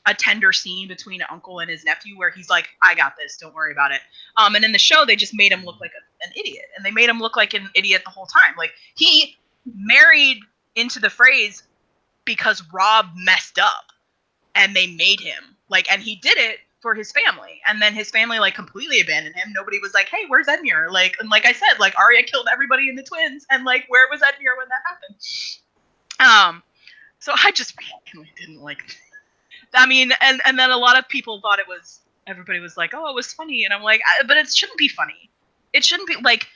a tender scene between an uncle and his nephew where he's like, I got this, don't worry about it. And in the show they just made him look like an idiot, and they made him look like an idiot the whole time. Like, he married into the phrase because Rob messed up and they made him, like, and he did it for his family, and then his family like completely abandoned him. Nobody was like, hey, where's Edmure? Like, and like I said, like Arya killed everybody in the twins, and like, where was Edmure when that happened? So I just really didn't like it. I mean, and then a lot of people thought everybody was like, oh, it was funny, and I'm like, but it shouldn't be funny. It shouldn't be like,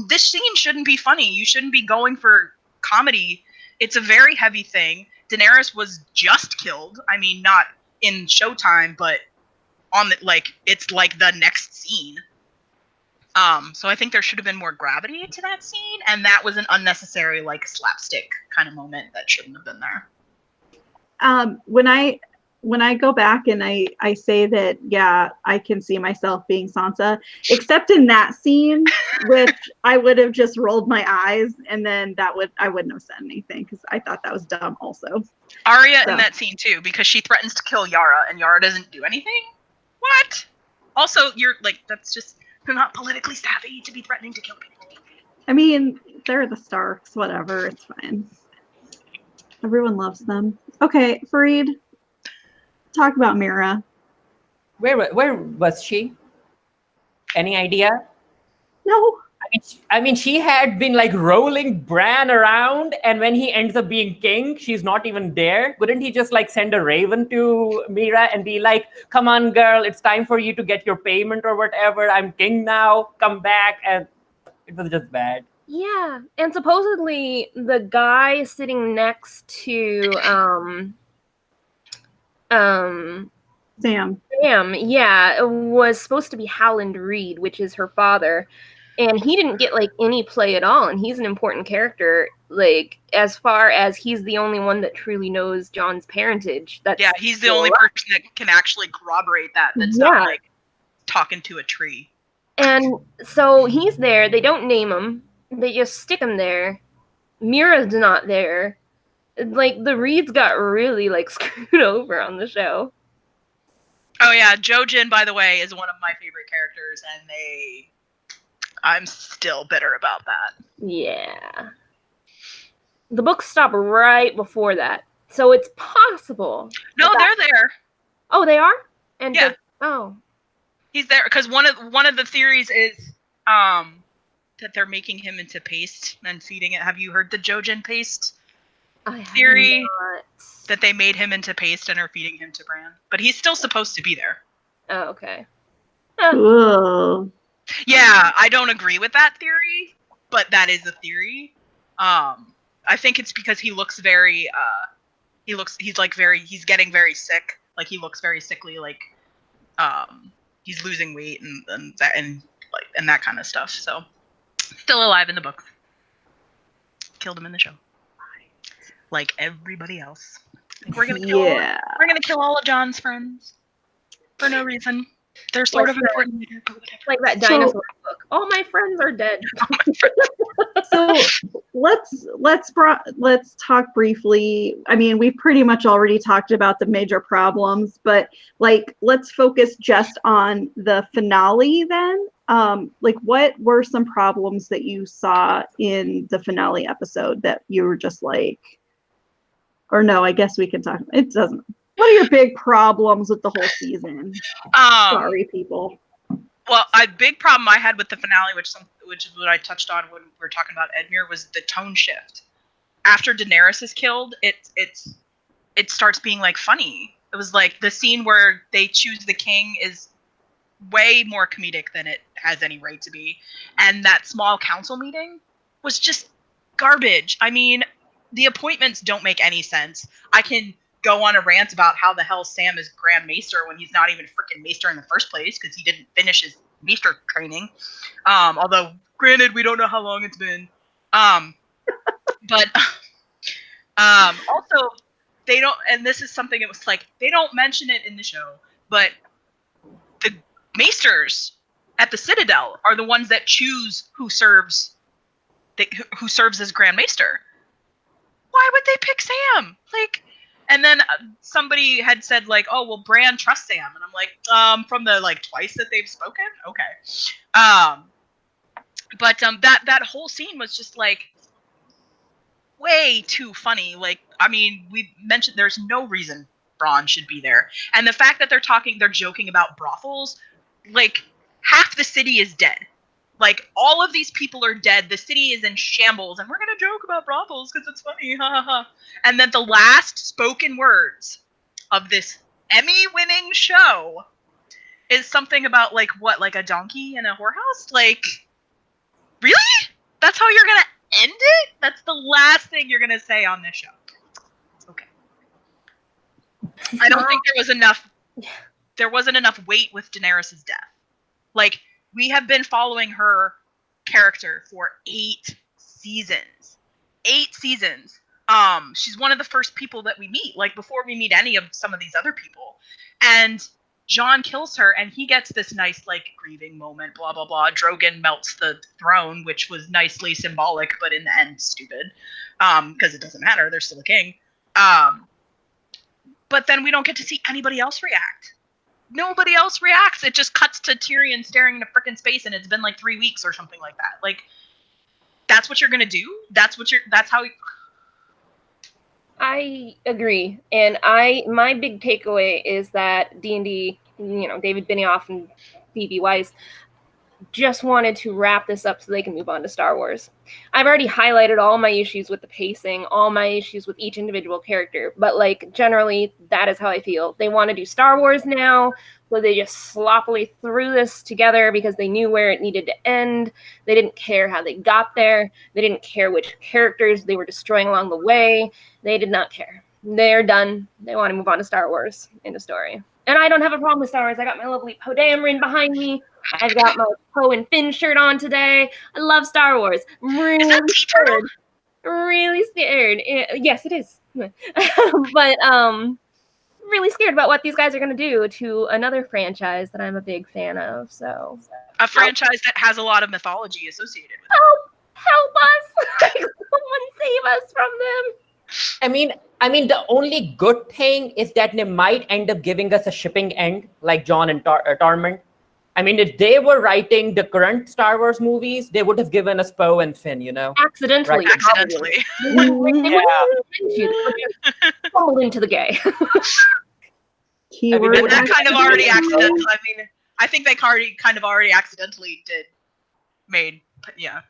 this scene shouldn't be funny. You shouldn't be going for comedy. It's a very heavy thing. Daenerys was just killed. I mean, not in Showtime, but on the, like, it's like the next scene. So I think there should have been more gravity to that scene, and that was an unnecessary like slapstick kind of moment that shouldn't have been there. When I go back and I say that, yeah, I can see myself being Sansa, except in that scene, which I would have just rolled my eyes, and then I wouldn't have said anything because I thought that was dumb also. Arya in that scene too, because she threatens to kill Yara and Yara doesn't do anything? What? Also, you're like, that's just, you're not politically savvy to be threatening to kill people. I mean, they're the Starks, whatever, it's fine. Everyone loves them. Okay, Farid, talk about Mira. Where was she? Any idea? No. I mean, she had been like rolling Bran around, and when he ends up being king, she's not even there. Couldn't he just like send a raven to Mira and be like, come on, girl, it's time for you to get your payment or whatever. I'm king now, come back. And it was just bad. Yeah, and supposedly the guy sitting next to Sam, yeah, was supposed to be Howland Reed, which is her father, and he didn't get like any play at all, and he's an important character, like as far as he's the only one that truly knows Jon's parentage. Yeah, he's the only person that can actually corroborate that's not like talking to a tree. And so he's there, they don't name him. They just stick him there. Mira's not there. Like, the Reeds got really, like, screwed over on the show. Oh, yeah. Jojen, by the way, is one of my favorite characters, and I'm still bitter about that. Yeah. The books stop right before that. So it's possible. No, they're there. Oh, they are? And yeah. He's there, because one of the theories is, that they're making him into paste and feeding it. Have you heard the Jojen paste theory? That they made him into paste and are feeding him to Bran. But he's still supposed to be there. Oh, okay. Cool. Yeah, I don't agree with that theory, but that is a theory. I think it's because he looks very, he's getting very sick. Like, he looks very sickly, like, he's losing weight and that kind of stuff, so. Still alive in the books. Killed him in the show. Like everybody else. We're gonna kill all of Jon's friends for no reason. They're sort of important, but whatever. Like that dinosaur book. All my friends are dead. So let's talk briefly. I mean, we've pretty much already talked about the major problems, but like, let's focus just on the finale then. Like, what were some problems that you saw in the finale episode that you were just like, or no, I guess we can talk. It doesn't. What are your big problems with the whole season? Sorry, people. Well, a big problem I had with the finale, which is what I touched on when we were talking about Edmure, was the tone shift. After Daenerys is killed, it starts being like funny. It was like the scene where they choose the king is way more comedic than it has any right to be, and that small council meeting was just garbage. I mean, the appointments don't make any sense. I can go on a rant about how the hell Sam is Grand Maester when he's not even freaking Maester in the first place because he didn't finish his Maester training. Although, granted, we don't know how long it's been. But also, they don't, and this is something it was like, they don't mention it in the show, but the Maesters at the Citadel are the ones that choose who serves as Grand Maester. Why would they pick Sam? Like, and then somebody had said like, "Oh, well, Bran trusts Sam," and I'm like, from the like twice that they've spoken, okay. But that whole scene was just like way too funny. Like, I mean, we mentioned there's no reason Bronn should be there, and the fact that they're joking about brothels, like half the city is dead. Like, all of these people are dead. The city is in shambles, and we're gonna joke about brothels because it's funny, ha ha ha. And then the last spoken words of this Emmy-winning show is something about like what, like a donkey in a whorehouse? Like, really? That's how you're gonna end it? That's the last thing you're gonna say on this show. Okay. I don't think there was enough. There wasn't enough weight with Daenerys' death. Like, we have been following her character for 8 seasons. 8 seasons. She's one of the first people that we meet, like before we meet any of some of these other people. And Jon kills her, and he gets this nice, like, grieving moment, blah, blah, blah. Drogon melts the throne, which was nicely symbolic, but in the end, stupid. Because it doesn't matter, they're still a king. But then we don't get to see anybody else react. Nobody else reacts. It just cuts to Tyrion staring into frickin' space, and it's been like 3 weeks or something like that. Like, that's what you're gonna do? That's how I agree, and my big takeaway is that D&D, David Benioff and Phoebe Weiss just wanted to wrap this up so they can move on to Star Wars. I've already highlighted all my issues with the pacing, all my issues with each individual character, but like generally that is how I feel. They want to do Star Wars now, so they just sloppily threw this together because they knew where it needed to end. They didn't care how they got there. They didn't care which characters they were destroying along the way. They did not care. They're done. They want to move on to Star Wars in the story. And I don't have a problem with Star Wars. I got my lovely Poe Dameron behind me. I've got my Poe and Finn shirt on today. I love Star Wars. Really scared. Really scared. Yes, it is. But really scared about what these guys are going to do to another franchise that I'm a big fan of. So a franchise that has a lot of mythology associated with it. Help us! Someone save us from them. I mean, the only good thing is that they might end up giving us a shipping end, like Jon and Tormund. I mean, if they were writing the current Star Wars movies, they would have given us Poe and Finn, Accidentally. Right. Accidentally. They wouldn't fall into the gay. Keyword. And that kind of already accidental. I mean, I think they kind of already accidentally made, but yeah.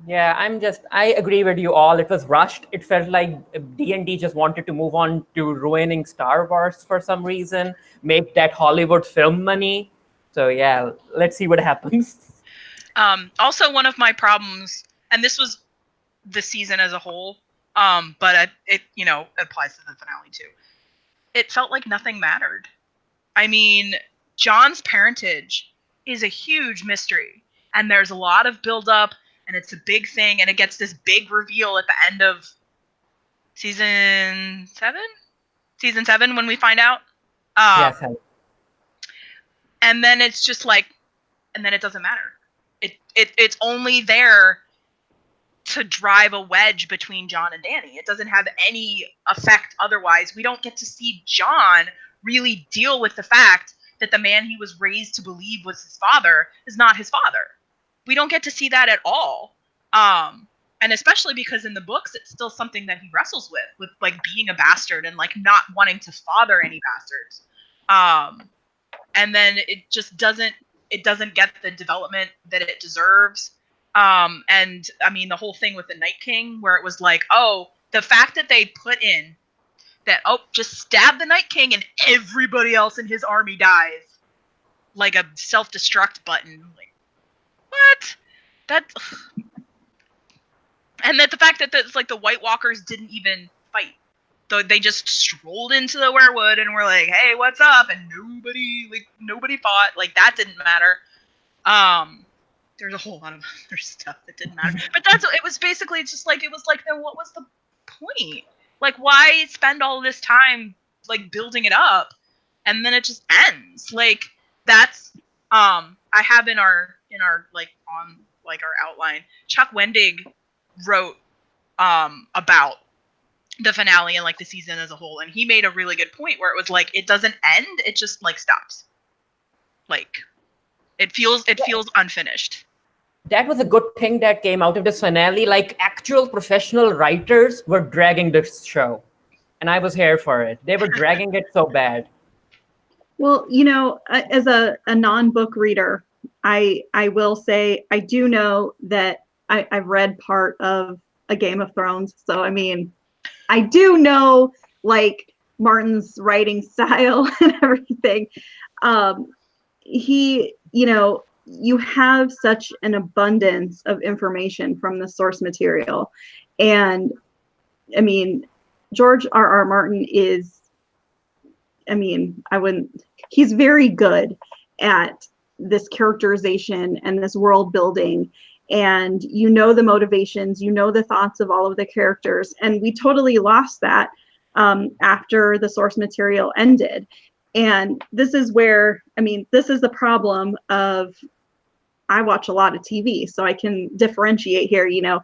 Yeah, I agree with you all. It was rushed. It felt like D&D just wanted to move on to ruining Star Wars for some reason, make that Hollywood film money. So yeah, let's see what happens. Also, one of my problems, and this was the season as a whole, but it applies to the finale too. It felt like nothing mattered. I mean, Jon's parentage is a huge mystery, and there's a lot of build-up, and it's a big thing, and it gets this big reveal at the end of season 7? Season 7 when we find out. Yes. And then it's just like, and then it doesn't matter. It's only there to drive a wedge between Jon and Dany. It doesn't have any effect otherwise. We don't get to see Jon really deal with the fact that the man he was raised to believe was his father is not his father. We don't get to see that at all. And especially because in the books, it's still something that he wrestles with like being a bastard and like not wanting to father any bastards. And then it just doesn't get the development that it deserves. And I mean, the whole thing with the Night King, where it was like, oh, the fact that they put in that, oh, just stab the Night King and everybody else in his army dies, like a self-destruct button. Like, what? That's and that the fact that it's like the White Walkers didn't even fight. So they just strolled into the werewood and were like, "Hey, what's up?" And nobody fought. Like, that didn't matter. There's a whole lot of other stuff that didn't matter. But it was basically just like, it was like, then what was the point? Like, why spend all this time like building it up and then it just ends? Like, that's I have in our like on like our outline, Chuck Wendig wrote about the finale and like the season as a whole, and he made a really good point where it was like, it doesn't end, it just like stops. Like, it feels unfinished. That was a good thing that came out of this finale. Like, actual professional writers were dragging this show, and I was here for it. They were dragging it so bad. Well, you know, as a non-book reader, I will say I do know that I've read part of A Game of Thrones. So, I mean, I do know like Martin's writing style and everything. He, you know, you have such an abundance of information from the source material. And I mean, George R.R. Martin is, I mean, he's very good at this characterization and this world building. And you know the motivations, you know the thoughts of all of the characters. And we totally lost that after the source material ended. And this is where, I mean, this is the problem of, I watch a lot of TV, so I can differentiate here. You know,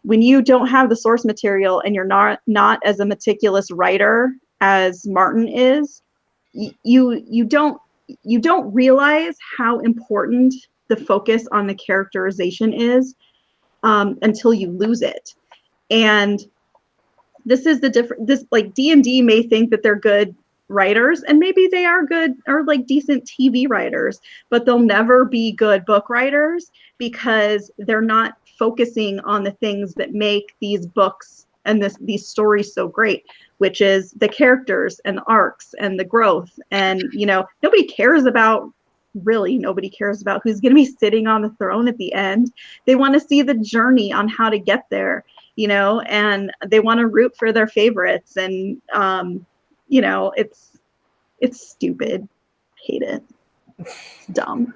when you don't have the source material and you're not as a meticulous writer as Martin is, you don't realize how important the focus on the characterization is until you lose it. And this is the difference. This, like, D&D may think that they're good writers, and maybe they are good or like decent TV writers, but they'll never be good book writers because they're not focusing on the things that make these books and these stories so great, which is the characters and the arcs and the growth. And, you know, nobody cares about who's going to be sitting on the throne at the end. They want to see the journey on how to get there, you know, and they want to root for their favorites. And, you know, it's stupid. Hate it. It's dumb.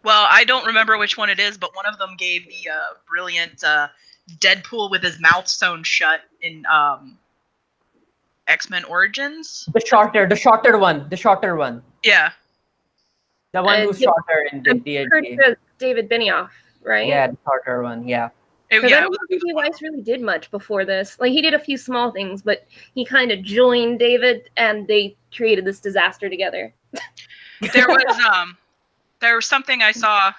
Well, I don't remember which one it is, but one of them gave the brilliant Deadpool with his mouth sewn shut in X-Men Origins. The shorter one. Yeah. The one who's shorter in the D&D. David Benioff, right? Yeah, the shorter one, yeah. I don't think Weiss really did much before this. Like, he did a few small things, but he kind of joined David, and they created this disaster together. There was something I saw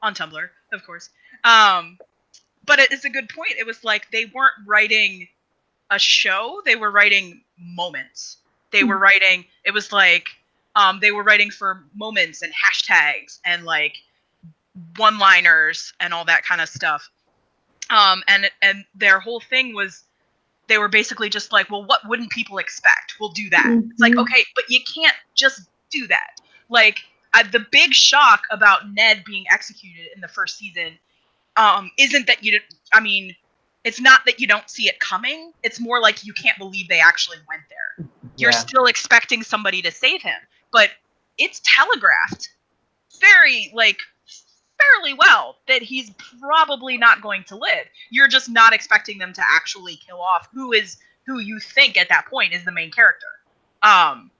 on Tumblr, of course. But it's a good point. It was like, they weren't writing a show; they were writing moments. They were writing. It was like they were writing for moments and hashtags and like one-liners and all that kind of stuff. And their whole thing was, they were basically just like, well, what wouldn't people expect? We'll do that. Mm-hmm. It's like, okay, but you can't just do that. Like, the big shock about Ned being executed in the first season isn't that it's not that you don't see it coming. It's more like you can't believe they actually went there. You're still expecting somebody to save him, but it's telegraphed fairly well that he's probably not going to live. You're just not expecting them to actually kill off who you think at that point is the main character. And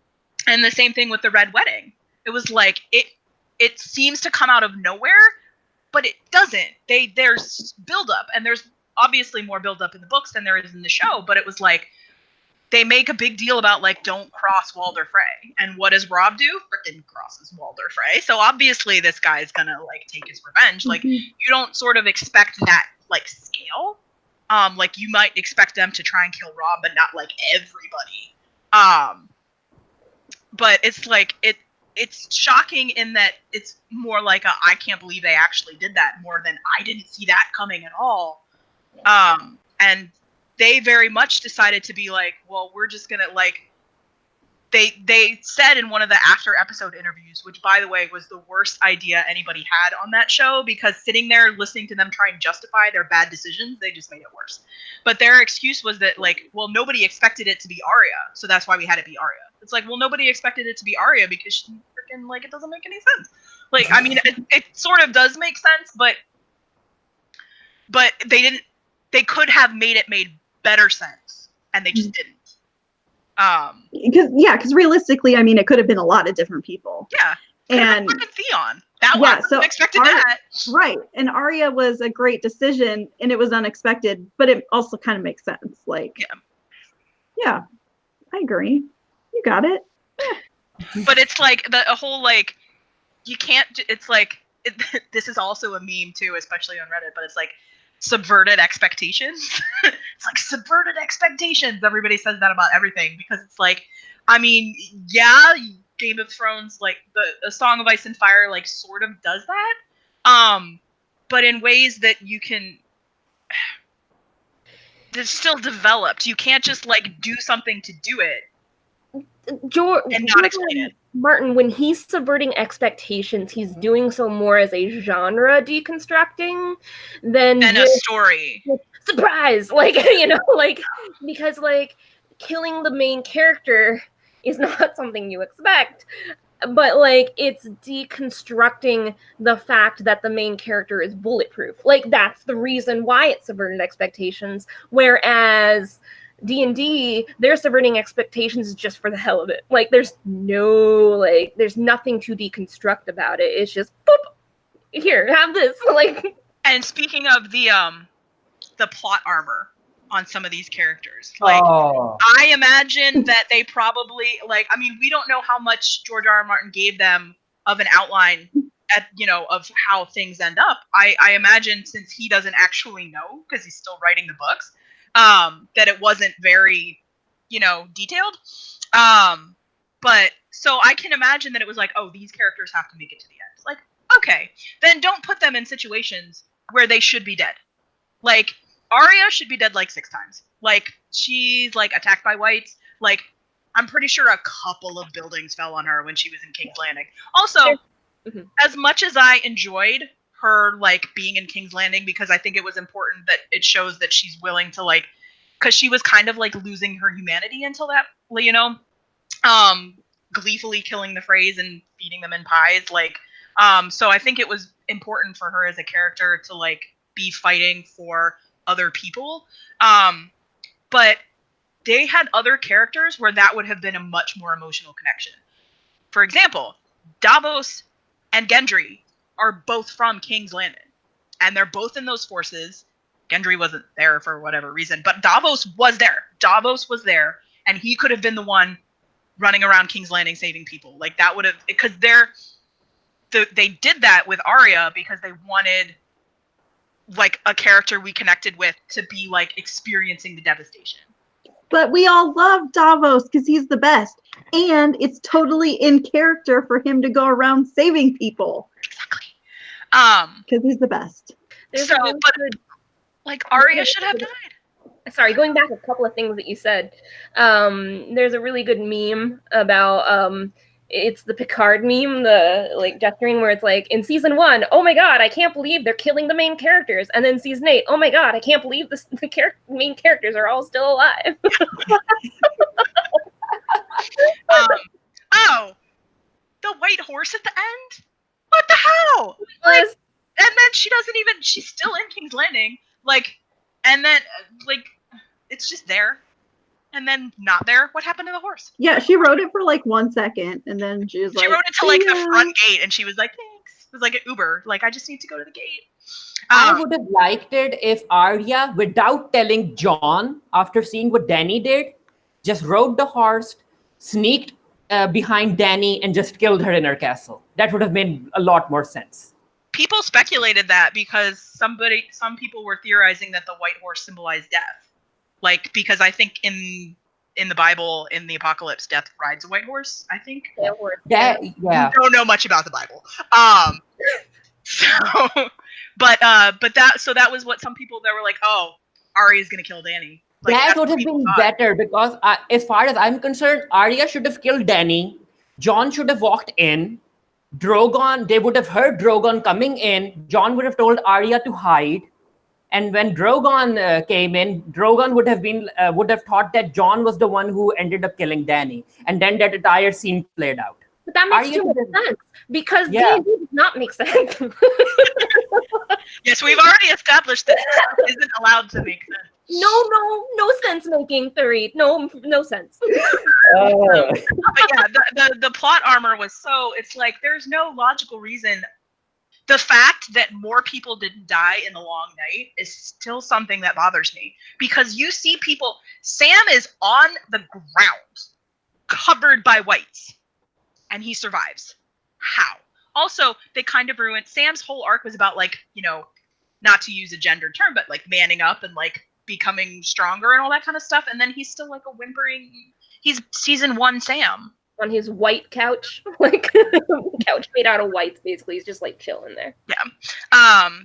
the same thing with the Red Wedding. It was like, it seems to come out of nowhere, but it doesn't. There's buildup, and there's obviously more buildup in the books than there is in the show, but it was like, they make a big deal about, like, don't cross Walder Frey. And what does Robb do? Frickin' crosses Walder Frey. So obviously this guy's gonna, like, take his revenge. Like, you don't sort of expect that, like, scale. Like, you might expect them to try and kill Robb, but not, like, everybody. but it's like it's shocking in that it's more like a I can't believe they actually did that more than I didn't see that coming at all. And they very much decided to be like, well, we're just gonna like they said in one of the after episode interviews, which by the way was the worst idea anybody had on that show, because sitting there listening to them try and justify their bad decisions, they just made it worse. But their excuse was that like, well, nobody expected it to be Arya, so that's why we had it be Arya. It's like, well, nobody expected it to be Arya because she freaking like it doesn't make any sense. Like, I mean, it sort of does make sense, but they could have made it better sense, and they just didn't. Because realistically, I mean, it could have been a lot of different people. Yeah, and Theon. That one, so expected that. Right, and Arya was a great decision, and it was unexpected, but it also kind of makes sense. Like, yeah, I agree. You got it. Yeah. But it's like a whole like you can't. It's like this is also a meme too, especially on Reddit. But it's like subverted expectations. It's like subverted expectations. Everybody says that about everything because it's like, I mean, yeah, Game of Thrones, like the Song of Ice and Fire, like sort of does that, but in ways that you can. It's still developed. You can't just like do something to do it. And not explain it. Martin, when he's subverting expectations, he's doing so more as a genre deconstructing than a story. Surprise! Like, like, because, like, killing the main character is not something you expect. But, like, it's deconstructing the fact that the main character is bulletproof. Like, that's the reason why it's subverted expectations. Whereas D&D, they're subverting expectations just for the hell of it. Like, there's nothing to deconstruct about it. It's just, boop, here, have this. Like, and speaking of the plot armor on some of these characters, like, I imagine that they probably, like, I mean, we don't know how much George R. R. Martin gave them of an outline of how things end up. I imagine, since he doesn't actually know because he's still writing the books, that it wasn't very, detailed. But so I can imagine that it was like, oh, these characters have to make it to the end. Like, okay, then don't put them in situations where they should be dead. Like, Arya should be dead like 6 times. Like, she's like attacked by whites. Like, I'm pretty sure a couple of buildings fell on her when she was in King's Landing. Also, as much as I enjoyed her like being in King's Landing, because I think it was important that it shows that she's willing to, like, because she was kind of like losing her humanity until that, gleefully killing the Freys and feeding them in pies, like, so I think it was important for her as a character to like be fighting for other people, but they had other characters where that would have been a much more emotional connection. For example, Davos and Gendry are both from King's Landing, and they're both in those forces. Gendry wasn't there for whatever reason, but Davos was there. Davos was there, and he could have been the one running around King's Landing saving people. Like, that would have, because they did that with Arya because they wanted like a character we connected with to be like experiencing the devastation. But we all love Davos because he's the best, and it's totally in character for him to go around saving people. Exactly. Because he's the best. Like, Arya should have died. Sorry, going back a couple of things that you said. There's a really good meme about it's the Picard meme, the like gesturing, where it's like, in season 1, oh my god, I can't believe they're killing the main characters, and then season 8, oh my god, I can't believe the main characters are all still alive. Oh, the white horse at the end? What the hell? Like, and then she's still in King's Landing, like, and then like, it's just there. And then not there. What happened to the horse? Yeah, she rode it for like 1 second, and then she was like, she rode it to like the front gate, and she was like, thanks. It was like an Uber. Like, I just need to go to the gate. I would have liked it if Arya, without telling Jon, after seeing what Dany did, just rode the horse, sneaked behind Dany, and just killed her in her castle. That would have made a lot more sense. People speculated that because some people were theorizing that the white horse symbolized death. Like, because I think in in the Bible, in the apocalypse, death rides a white horse, I think. Yeah. Don't know much about the Bible. So, but that was what some people that were like, oh, Arya's gonna kill Dany. Like, That that's would what have people been thought. better because, as far as I'm concerned, Arya should have killed Dany. Jon should have walked in. Drogon, they would have heard Drogon coming in. Jon would have told Arya to hide. And when Drogon came in, Drogon would have thought that Jon was the one who ended up killing Dany, and then that entire scene played out. But that makes Arya too much should have- sense because Yeah. D&D does not make sense. Yes, we've already established that stuff isn't allowed to make sense. No sense making, Farid. No sense. But yeah, the plot armor was so, it's like there's no logical reason. The fact that more people didn't die in the Long Night is still something that bothers me, because you see people, Sam is on the ground covered by whites and he survives. How? Also, they kind of ruined, Sam's whole arc was about, like, you know, not to use a gendered term, but like manning up and like becoming stronger and all that kind of stuff, and then he's still like a whimpering, he's season 1 Sam On his white couch, like couch made out of whites, basically. He's just like chilling there. Yeah.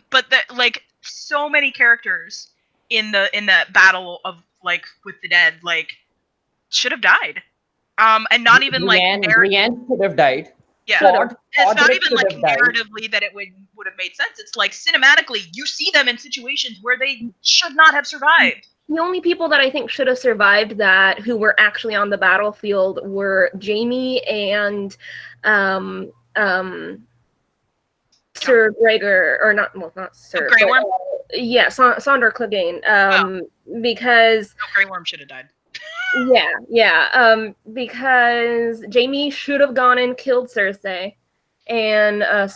But like so many characters in that battle of like with the dead like should have died. And not even Brienne should have died. Yeah. Ford, It's not Podrick even should like have died. narratively that it would have made sense. It's like cinematically, you see them in situations where they should not have survived. The only people that I think should have survived that, who were actually on the battlefield, were Jaime and Sir Gregor, or not Sir. Grey Worm? Yeah, Sandor Clegane. Because Grey Worm should have died. because Jaime should have gone and killed Cersei, and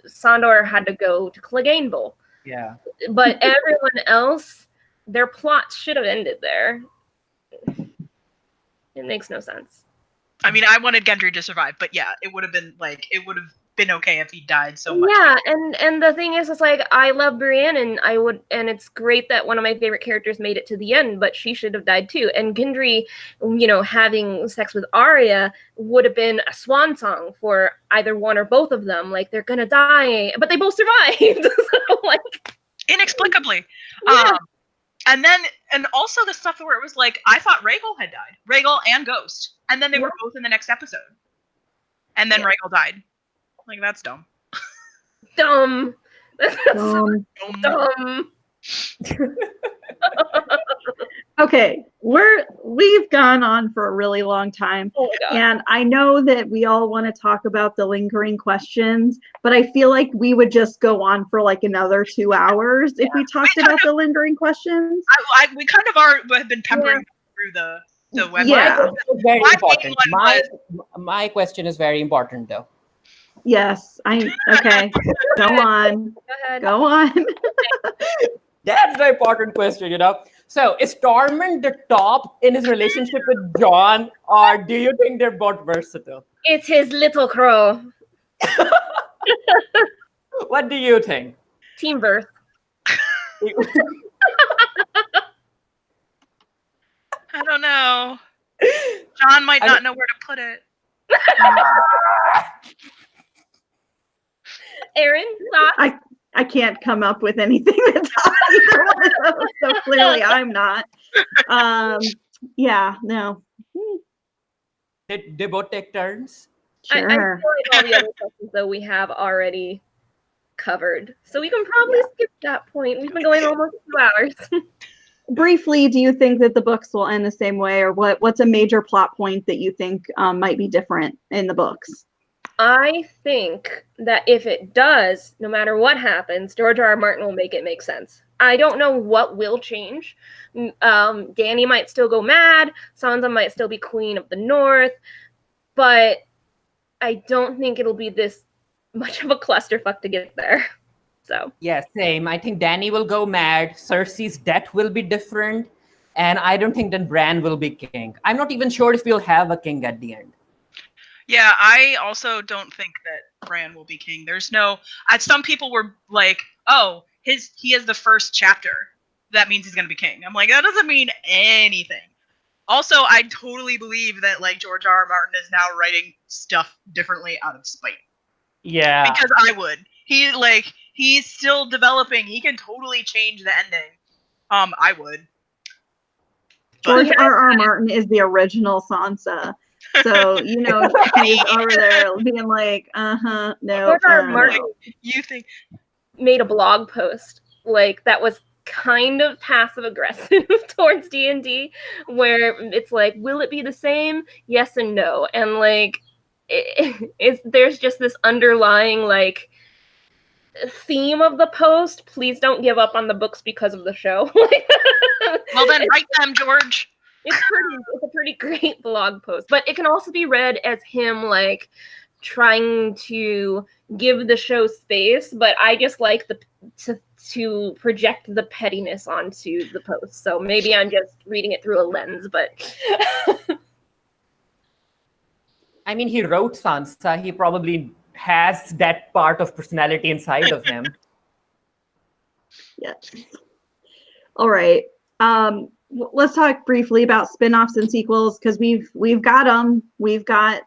Sandor had to go to Clegane Bowl. Yeah. But everyone else, their plots should have ended there. It makes no sense. I mean, I wanted Gendry to survive, but yeah, it would have been okay if he died so much. Yeah, and the thing is, it's like, I love Brienne, and it's great that one of my favorite characters made it to the end, but she should have died too. And Gendry, you know, having sex with Arya would have been a swan song for either one or both of them. Like, they're gonna die, but they both survived. So, like, inexplicably. Yeah. And also the stuff where it was like, I thought Rhaegal had died. Rhaegal and Ghost. And then they were both in the next episode. And then Rhaegal died. Like, that's dumb. Dumb. That's so Dumb. dumb. Okay, we've gone on for a really long time. Oh my God. And I know that we all want to talk about the lingering questions, but I feel like we would just go on for like another 2 hours if we talked about the lingering questions. We kind of have been peppering through the web. Yeah. Very My important. main one My question is very important though. Yes, okay. Go on. Go ahead. Go on. That's the important question, you know. So is Tormund the top in his relationship with Jon, or do you think they're both versatile? It's his little crow. What do you think? Team birth. I don't know. John might not know where to put it. Erin, thoughts? I can't come up with anything that's either one of those, so clearly I'm not. Yeah, no. Did they both take turns? Sure. I feel like all the other questions, though, we have already covered. So we can probably skip that point. We've been going almost 2 hours. Briefly, do you think that the books will end the same way, or what's a major plot point that you think might be different in the books? I think that if it does, no matter what happens, George R. R. Martin will make it make sense. I don't know what will change. Dany might still go mad. Sansa might still be Queen of the North. But I don't think it'll be this much of a clusterfuck to get there. So Yeah, same. I think Dany will go mad. Cersei's death will be different. And I don't think that Bran will be king. I'm not even sure if we'll have a king at the end. Yeah, I also don't think that Bran will be king. There's no. Some people were like, "Oh, he has the first chapter. That means he's gonna be king." I'm like, that doesn't mean anything. Also, I totally believe that like George R. R. Martin is now writing stuff differently out of spite. Yeah. Because I would. He's still developing. He can totally change the ending. I would. George R. Martin is the original Sansa. So, you know, he's over there being like, no. George R. Martin You think made a blog post like that was kind of passive aggressive towards D&D, where it's like, will it be the same? Yes and no. And like there's just this underlying like theme of the post. Please don't give up on the books because of the show. Well, then write them, George. It's a pretty great blog post, but it can also be read as him like trying to give the show space, but I just like to project the pettiness onto the post. So maybe I'm just reading it through a lens, but I mean, he wrote Sansa. He probably has that part of personality inside of him. Yes. All right. Let's talk briefly about spin-offs and sequels, because we've got them. We've got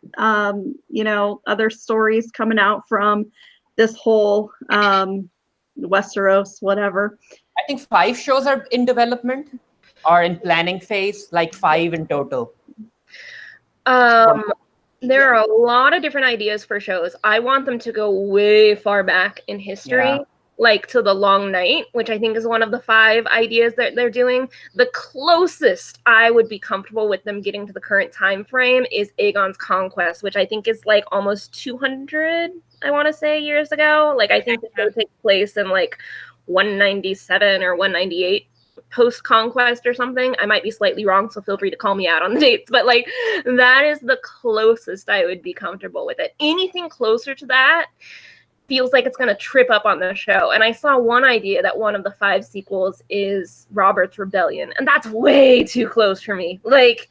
you know, other stories coming out from this whole Westeros, whatever. I think 5 shows are in development or in planning phase, like 5 in total. There are a lot of different ideas for shows. I want them to go way far back in history, like to the Long Night, which I think is one of the 5 ideas that they're doing. The closest I would be comfortable with them getting to the current time frame is Aegon's Conquest, which I think is like almost 200, I want to say, years ago. Like I think the show takes place in like 197 or 198 post-conquest or something. I might be slightly wrong, so feel free to call me out on the dates, but like that is the closest I would be comfortable with it. Anything closer to that feels like it's going to trip up on the show. And I saw one idea that one of the 5 sequels is Robert's Rebellion, and that's way too close for me. Like,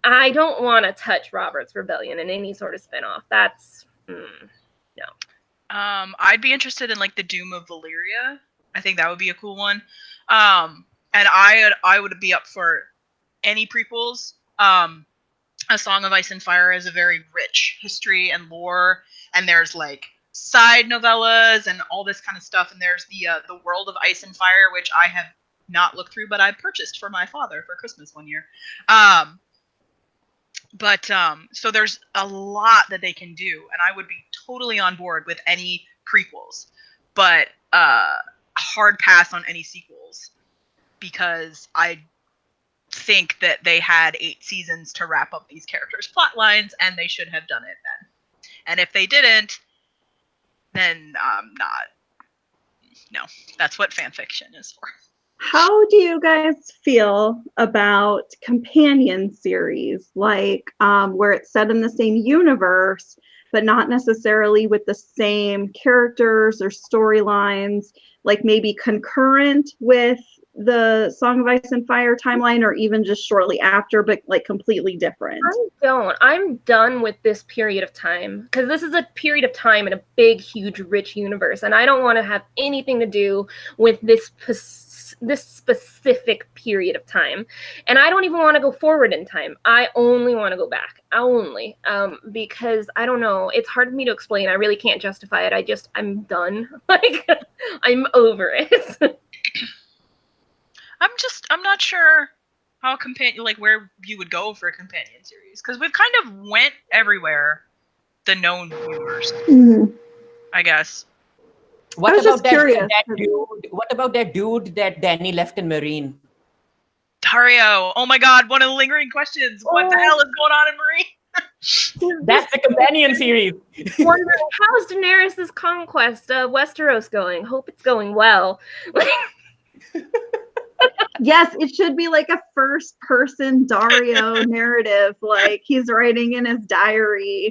I don't want to touch Robert's Rebellion in any sort of spinoff. That's no. I'd be interested in like the Doom of Valyria. I think that would be a cool one. And I would be up for any prequels. A Song of Ice and Fire has a very rich history and lore, and there's like side novellas and all this kind of stuff. And there's the World of Ice and Fire, which I have not looked through, but I purchased for my father for Christmas one year. So there's a lot that they can do, and I would be totally on board with any prequels, but hard pass on any sequels, because I think that they had 8 seasons to wrap up these characters' plot lines, and they should have done it then. And if they didn't, then no, that's what fan fiction is for. How do you guys feel about companion series, like where it's set in the same universe, but not necessarily with the same characters or storylines, like maybe concurrent with the Song of Ice and Fire timeline, or even just shortly after, but like completely different? I'm done with this period of time, because this is a period of time in a big, huge, rich universe, and I don't want to have anything to do with this specific period of time. And I don't even want to go forward in time. I only want to go back. Because I don't know, it's hard for me to explain. I really can't justify it. I'm done. Like, I'm over it. I'm not sure how where you would go for a companion series, because we've kind of went everywhere, the known universe, I guess. What about that dude that Danny left in Marine? Dario. Oh my god, one of the lingering questions. What the hell is going on in Marine? That's the companion series. Wondering, how's Daenerys' conquest of Westeros going? Hope it's going well. Yes, it should be like a first-person Dario narrative, like he's writing in his diary,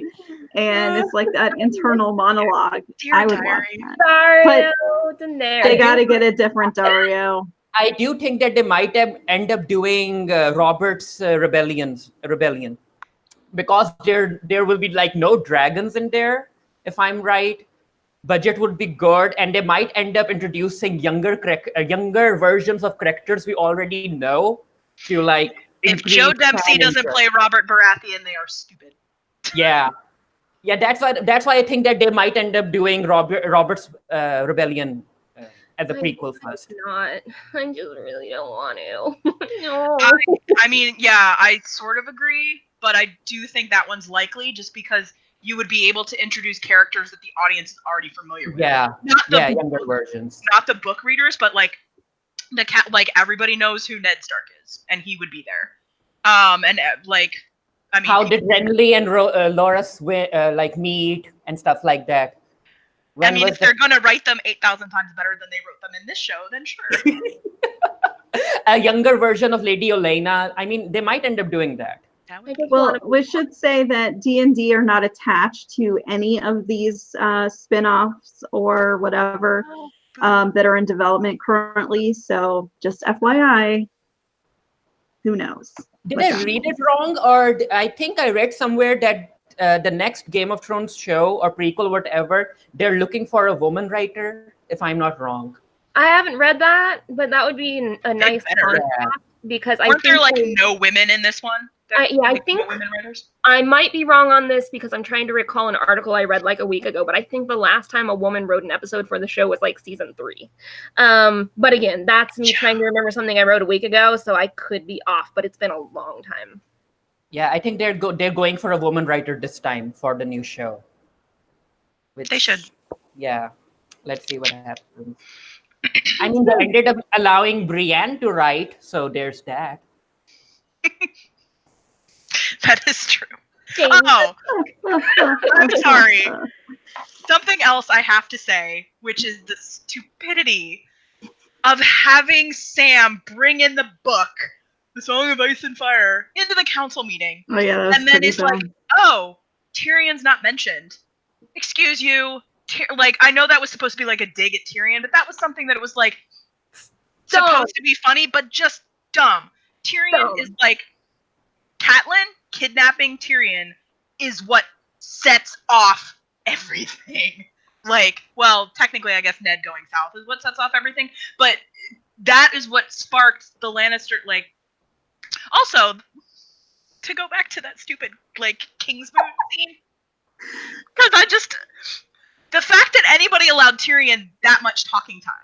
and it's like that internal monologue. Dear I would diary. watch that. Dario, But Daenerys. they got to get a different Dario. I do think that they might end up doing Robert's rebellion, because there will be like no dragons in there, if I'm right. Budget would be good, and they might end up introducing younger versions of characters we already know to like If Joe Dempsey doesn't play Robert Baratheon, they are stupid. Yeah. That's why I think that they might end up doing Robert's Rebellion as a prequel first. Not. I just really don't want to. No. I mean, yeah, I sort of agree, but I do think that one's likely just because you would be able to introduce characters that the audience is already familiar with. Yeah. Younger versions. Not the book readers, but like like everybody knows who Ned Stark is, and he would be there. And like, I mean, how did Renly and Loras like meet and stuff like that? I mean, if they're gonna write them 8,000 times better than they wrote them in this show, then sure. A younger version of Lady Olenna. I mean, they might end up doing that. Well, we should say that D&D are not attached to any of these spin-offs or whatever that are in development currently. So just FYI, who knows? Did I read it wrong? Or I think I read somewhere that the next Game of Thrones show or prequel, whatever, they're looking for a woman writer, if I'm not wrong. I haven't read that, but that would be a nice concept because Weren't there like no women in this one? I think no women writers. I might be wrong on this because I'm trying to recall an article I read like a week ago, but I think the last time a woman wrote an episode for the show was like season 3. But again, that's me trying to remember something I wrote a week ago, so I could be off, but it's been a long time. Yeah, I think they're going for a woman writer this time for the new show. They should. Yeah, let's see what happens. I mean, they ended up allowing Brienne to write, so there's that. That is true. Oh, I'm sorry. Something else I have to say, which is the stupidity of having Sam bring in the book, The Song of Ice and Fire, into the council meeting. Oh yeah, and then it's like, oh, Tyrion's not mentioned. Excuse you. Like, I know that was supposed to be like a dig at Tyrion, but that was something that it was like supposed to be funny, but just dumb. Tyrion is like, Catelyn kidnapping Tyrion is what sets off everything. Like, well, technically, I guess Ned going south is what sets off everything, but that is what sparked the Lannister, like, also, to go back to that stupid, like, Kingsmoot scene, because the fact that anybody allowed Tyrion that much talking time,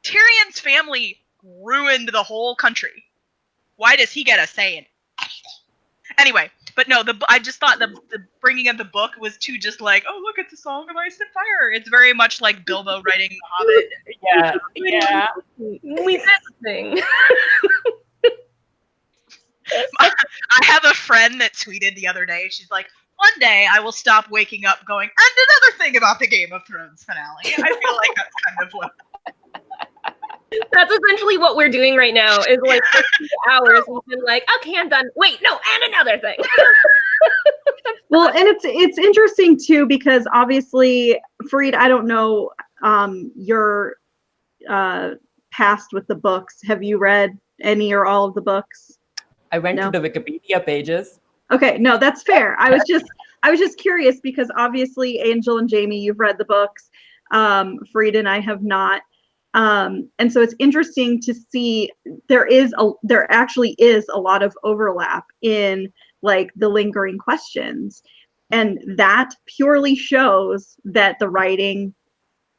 Tyrion's family ruined the whole country. Why does he get a say in anything? Anyway, but no, I just thought the bringing of the book was too just like, oh, look at the Song of Ice and Fire. It's very much like Bilbo writing The Hobbit. Yeah. We did the thing. I have a friend that tweeted the other day. She's like, one day I will stop waking up going, and another thing about the Game of Thrones finale. I feel like that's kind of what... That's essentially what we're doing right now. Is like 2 hours we've been like, okay, I'm done. Wait, no, and another thing. Well, and it's interesting too because obviously, Farid, I don't know your past with the books. Have you read any or all of the books? I went to the Wikipedia pages. Okay, no, that's fair. I was just curious because obviously, Angel and Jamie, you've read the books. Farid and I have not. And so it's interesting to see there actually is a lot of overlap in like the lingering questions, and that purely shows that the writing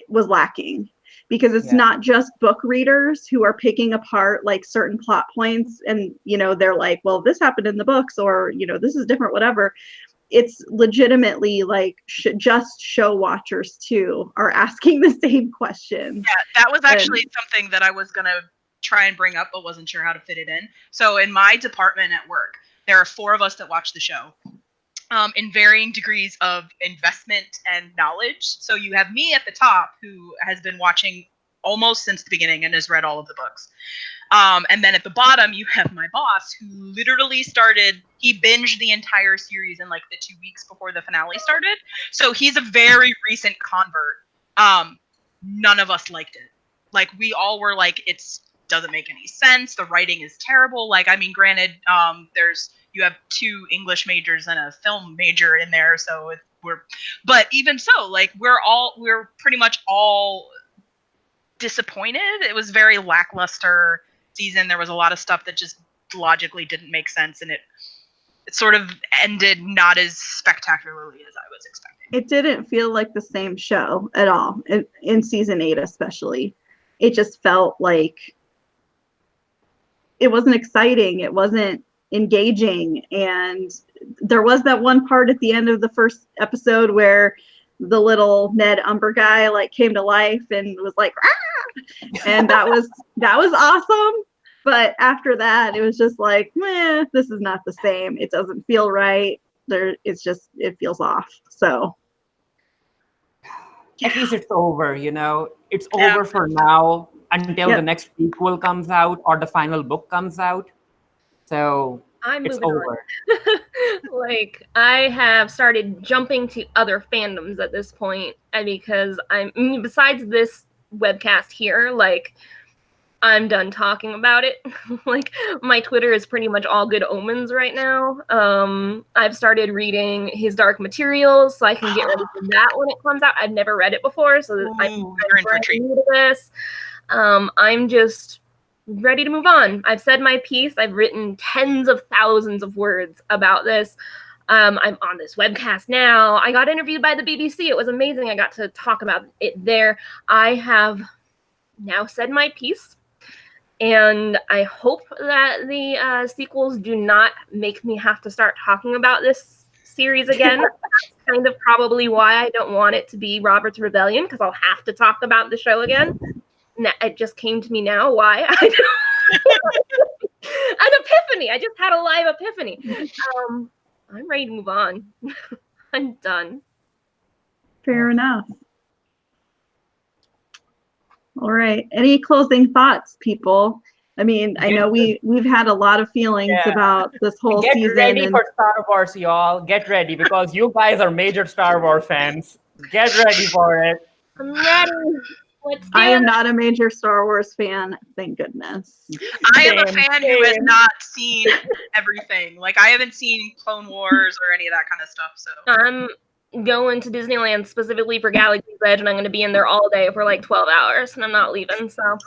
was lacking because it's not just book readers who are picking apart like certain plot points and they're like, well, this happened in the books, or this is different, whatever. It's legitimately like just show watchers too are asking the same question. Yeah, that was actually something that I was going to try and bring up, but wasn't sure how to fit it in. So in my department at work, there are 4 of us that watch the show in varying degrees of investment and knowledge. So you have me at the top who has been watching almost since the beginning and has read all of the books. And then at the bottom, you have my boss who literally he binged the entire series in like the 2 weeks before the finale started. So he's a very recent convert. None of us liked it. Like, we all were like, it doesn't make any sense. The writing is terrible. Like, I mean, granted, you have 2 English majors and a film major in there. So but even so, like, we're pretty much all disappointed. It was very lackluster season. There was a lot of stuff that just logically didn't make sense, and it sort of ended not as spectacularly as I was expecting. It didn't feel like the same show at all in season 8, especially. It just felt like it wasn't exciting. It wasn't engaging. And there was that one part at the end of the first episode where the little Ned Umber guy like came to life and was like, ah! And that was awesome. But after that, it was just like, this is not the same. It doesn't feel right. It feels off. So at least it's over, it's over for now until the next prequel comes out or the final book comes out. So it's over. Like, I have started jumping to other fandoms at this point, and because besides this webcast here, like, I'm done talking about it. Like, my Twitter is pretty much all good omens right now. I've started reading his Dark Materials, so I can get ready for that when it comes out. I've never read it before, so I'm new to this. I'm just ready to move on. I've said my piece. I've written tens of thousands of words about this. I'm on this webcast now. I got interviewed by the BBC. It was amazing. I got to talk about it there. I have now said my piece. And I hope that the sequels do not make me have to start talking about this series again. That's kind of probably why I don't want it to be Robert's Rebellion, because I'll have to talk about the show again. It just came to me now why. An epiphany. I just had a live epiphany. I'm ready to move on. I'm done. Fair enough. All right. Any closing thoughts, people? I mean, I know we've had a lot of feelings about this whole season. Get ready for Star Wars, y'all. Get ready, because you guys are major Star Wars fans. Get ready for it. I'm ready. I am not a major Star Wars fan, thank goodness. I am a fan who has not seen everything. Like, I haven't seen Clone Wars or any of that kind of stuff. So I'm going to Disneyland specifically for Galaxy's Edge, and I'm going to be in there all day for like 12 hours, and I'm not leaving. So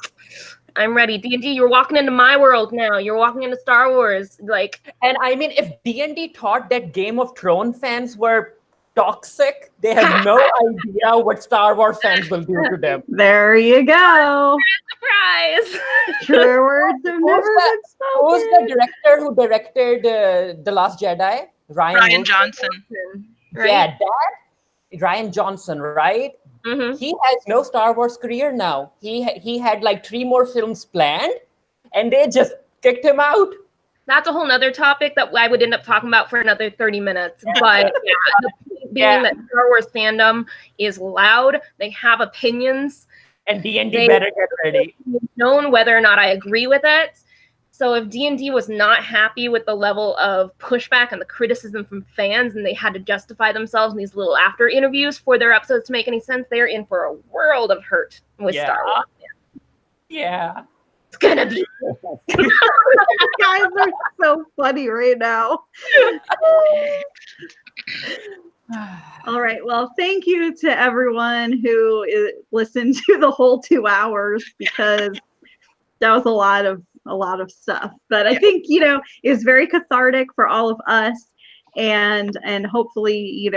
I'm ready. D&D, you're walking into my world now. You're walking into Star Wars. And I mean, if D&D thought that Game of Thrones fans were toxic, they have no idea what Star Wars fans will do to them. There you go. Surprise! True words have never been spoken. Who's the director who directed The Last Jedi? Rian Johnson. Right? Yeah, Rian Johnson, right? Mm-hmm. He has no Star Wars career now. He had like 3 more films planned, and they just kicked him out. That's a whole nother topic that I would end up talking about for another 30 minutes. But that Star Wars fandom is loud. They have opinions. And D&D better get ready. Known whether or not I agree with it. So if D&D was not happy with the level of pushback and the criticism from fans, and they had to justify themselves in these little after interviews for their episodes to make any sense, they're in for a world of hurt with Star Wars. Yeah. It's gonna be. You guys are so funny right now. All right. Well, thank you to everyone who listened to the whole 2 hours, because that was a lot of stuff. But I think, it was very cathartic for all of us, and hopefully,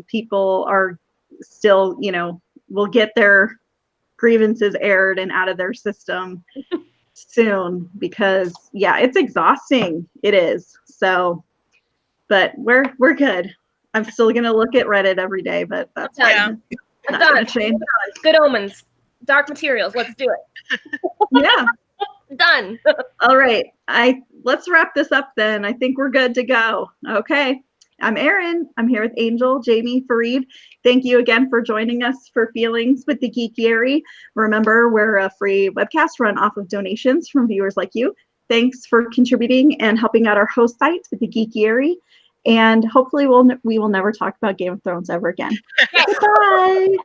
people are still, will get their grievances aired and out of their system soon, because it's exhausting. It is. So, but we're good. I'm still gonna look at Reddit every day, but that's fine. I'm done. Good Omens, Dark Materials. Let's do it. Yeah. Done. All right. Let's wrap this up then. I think we're good to go. Okay. I'm Erin. I'm here with Angel, Jamie, Farid. Thank you again for joining us for Feelings with the Geekiary. Remember, we're a free webcast run off of donations from viewers like you. Thanks for contributing and helping out our host site with the Geekiary. And hopefully we will never talk about Game of Thrones ever again. Bye.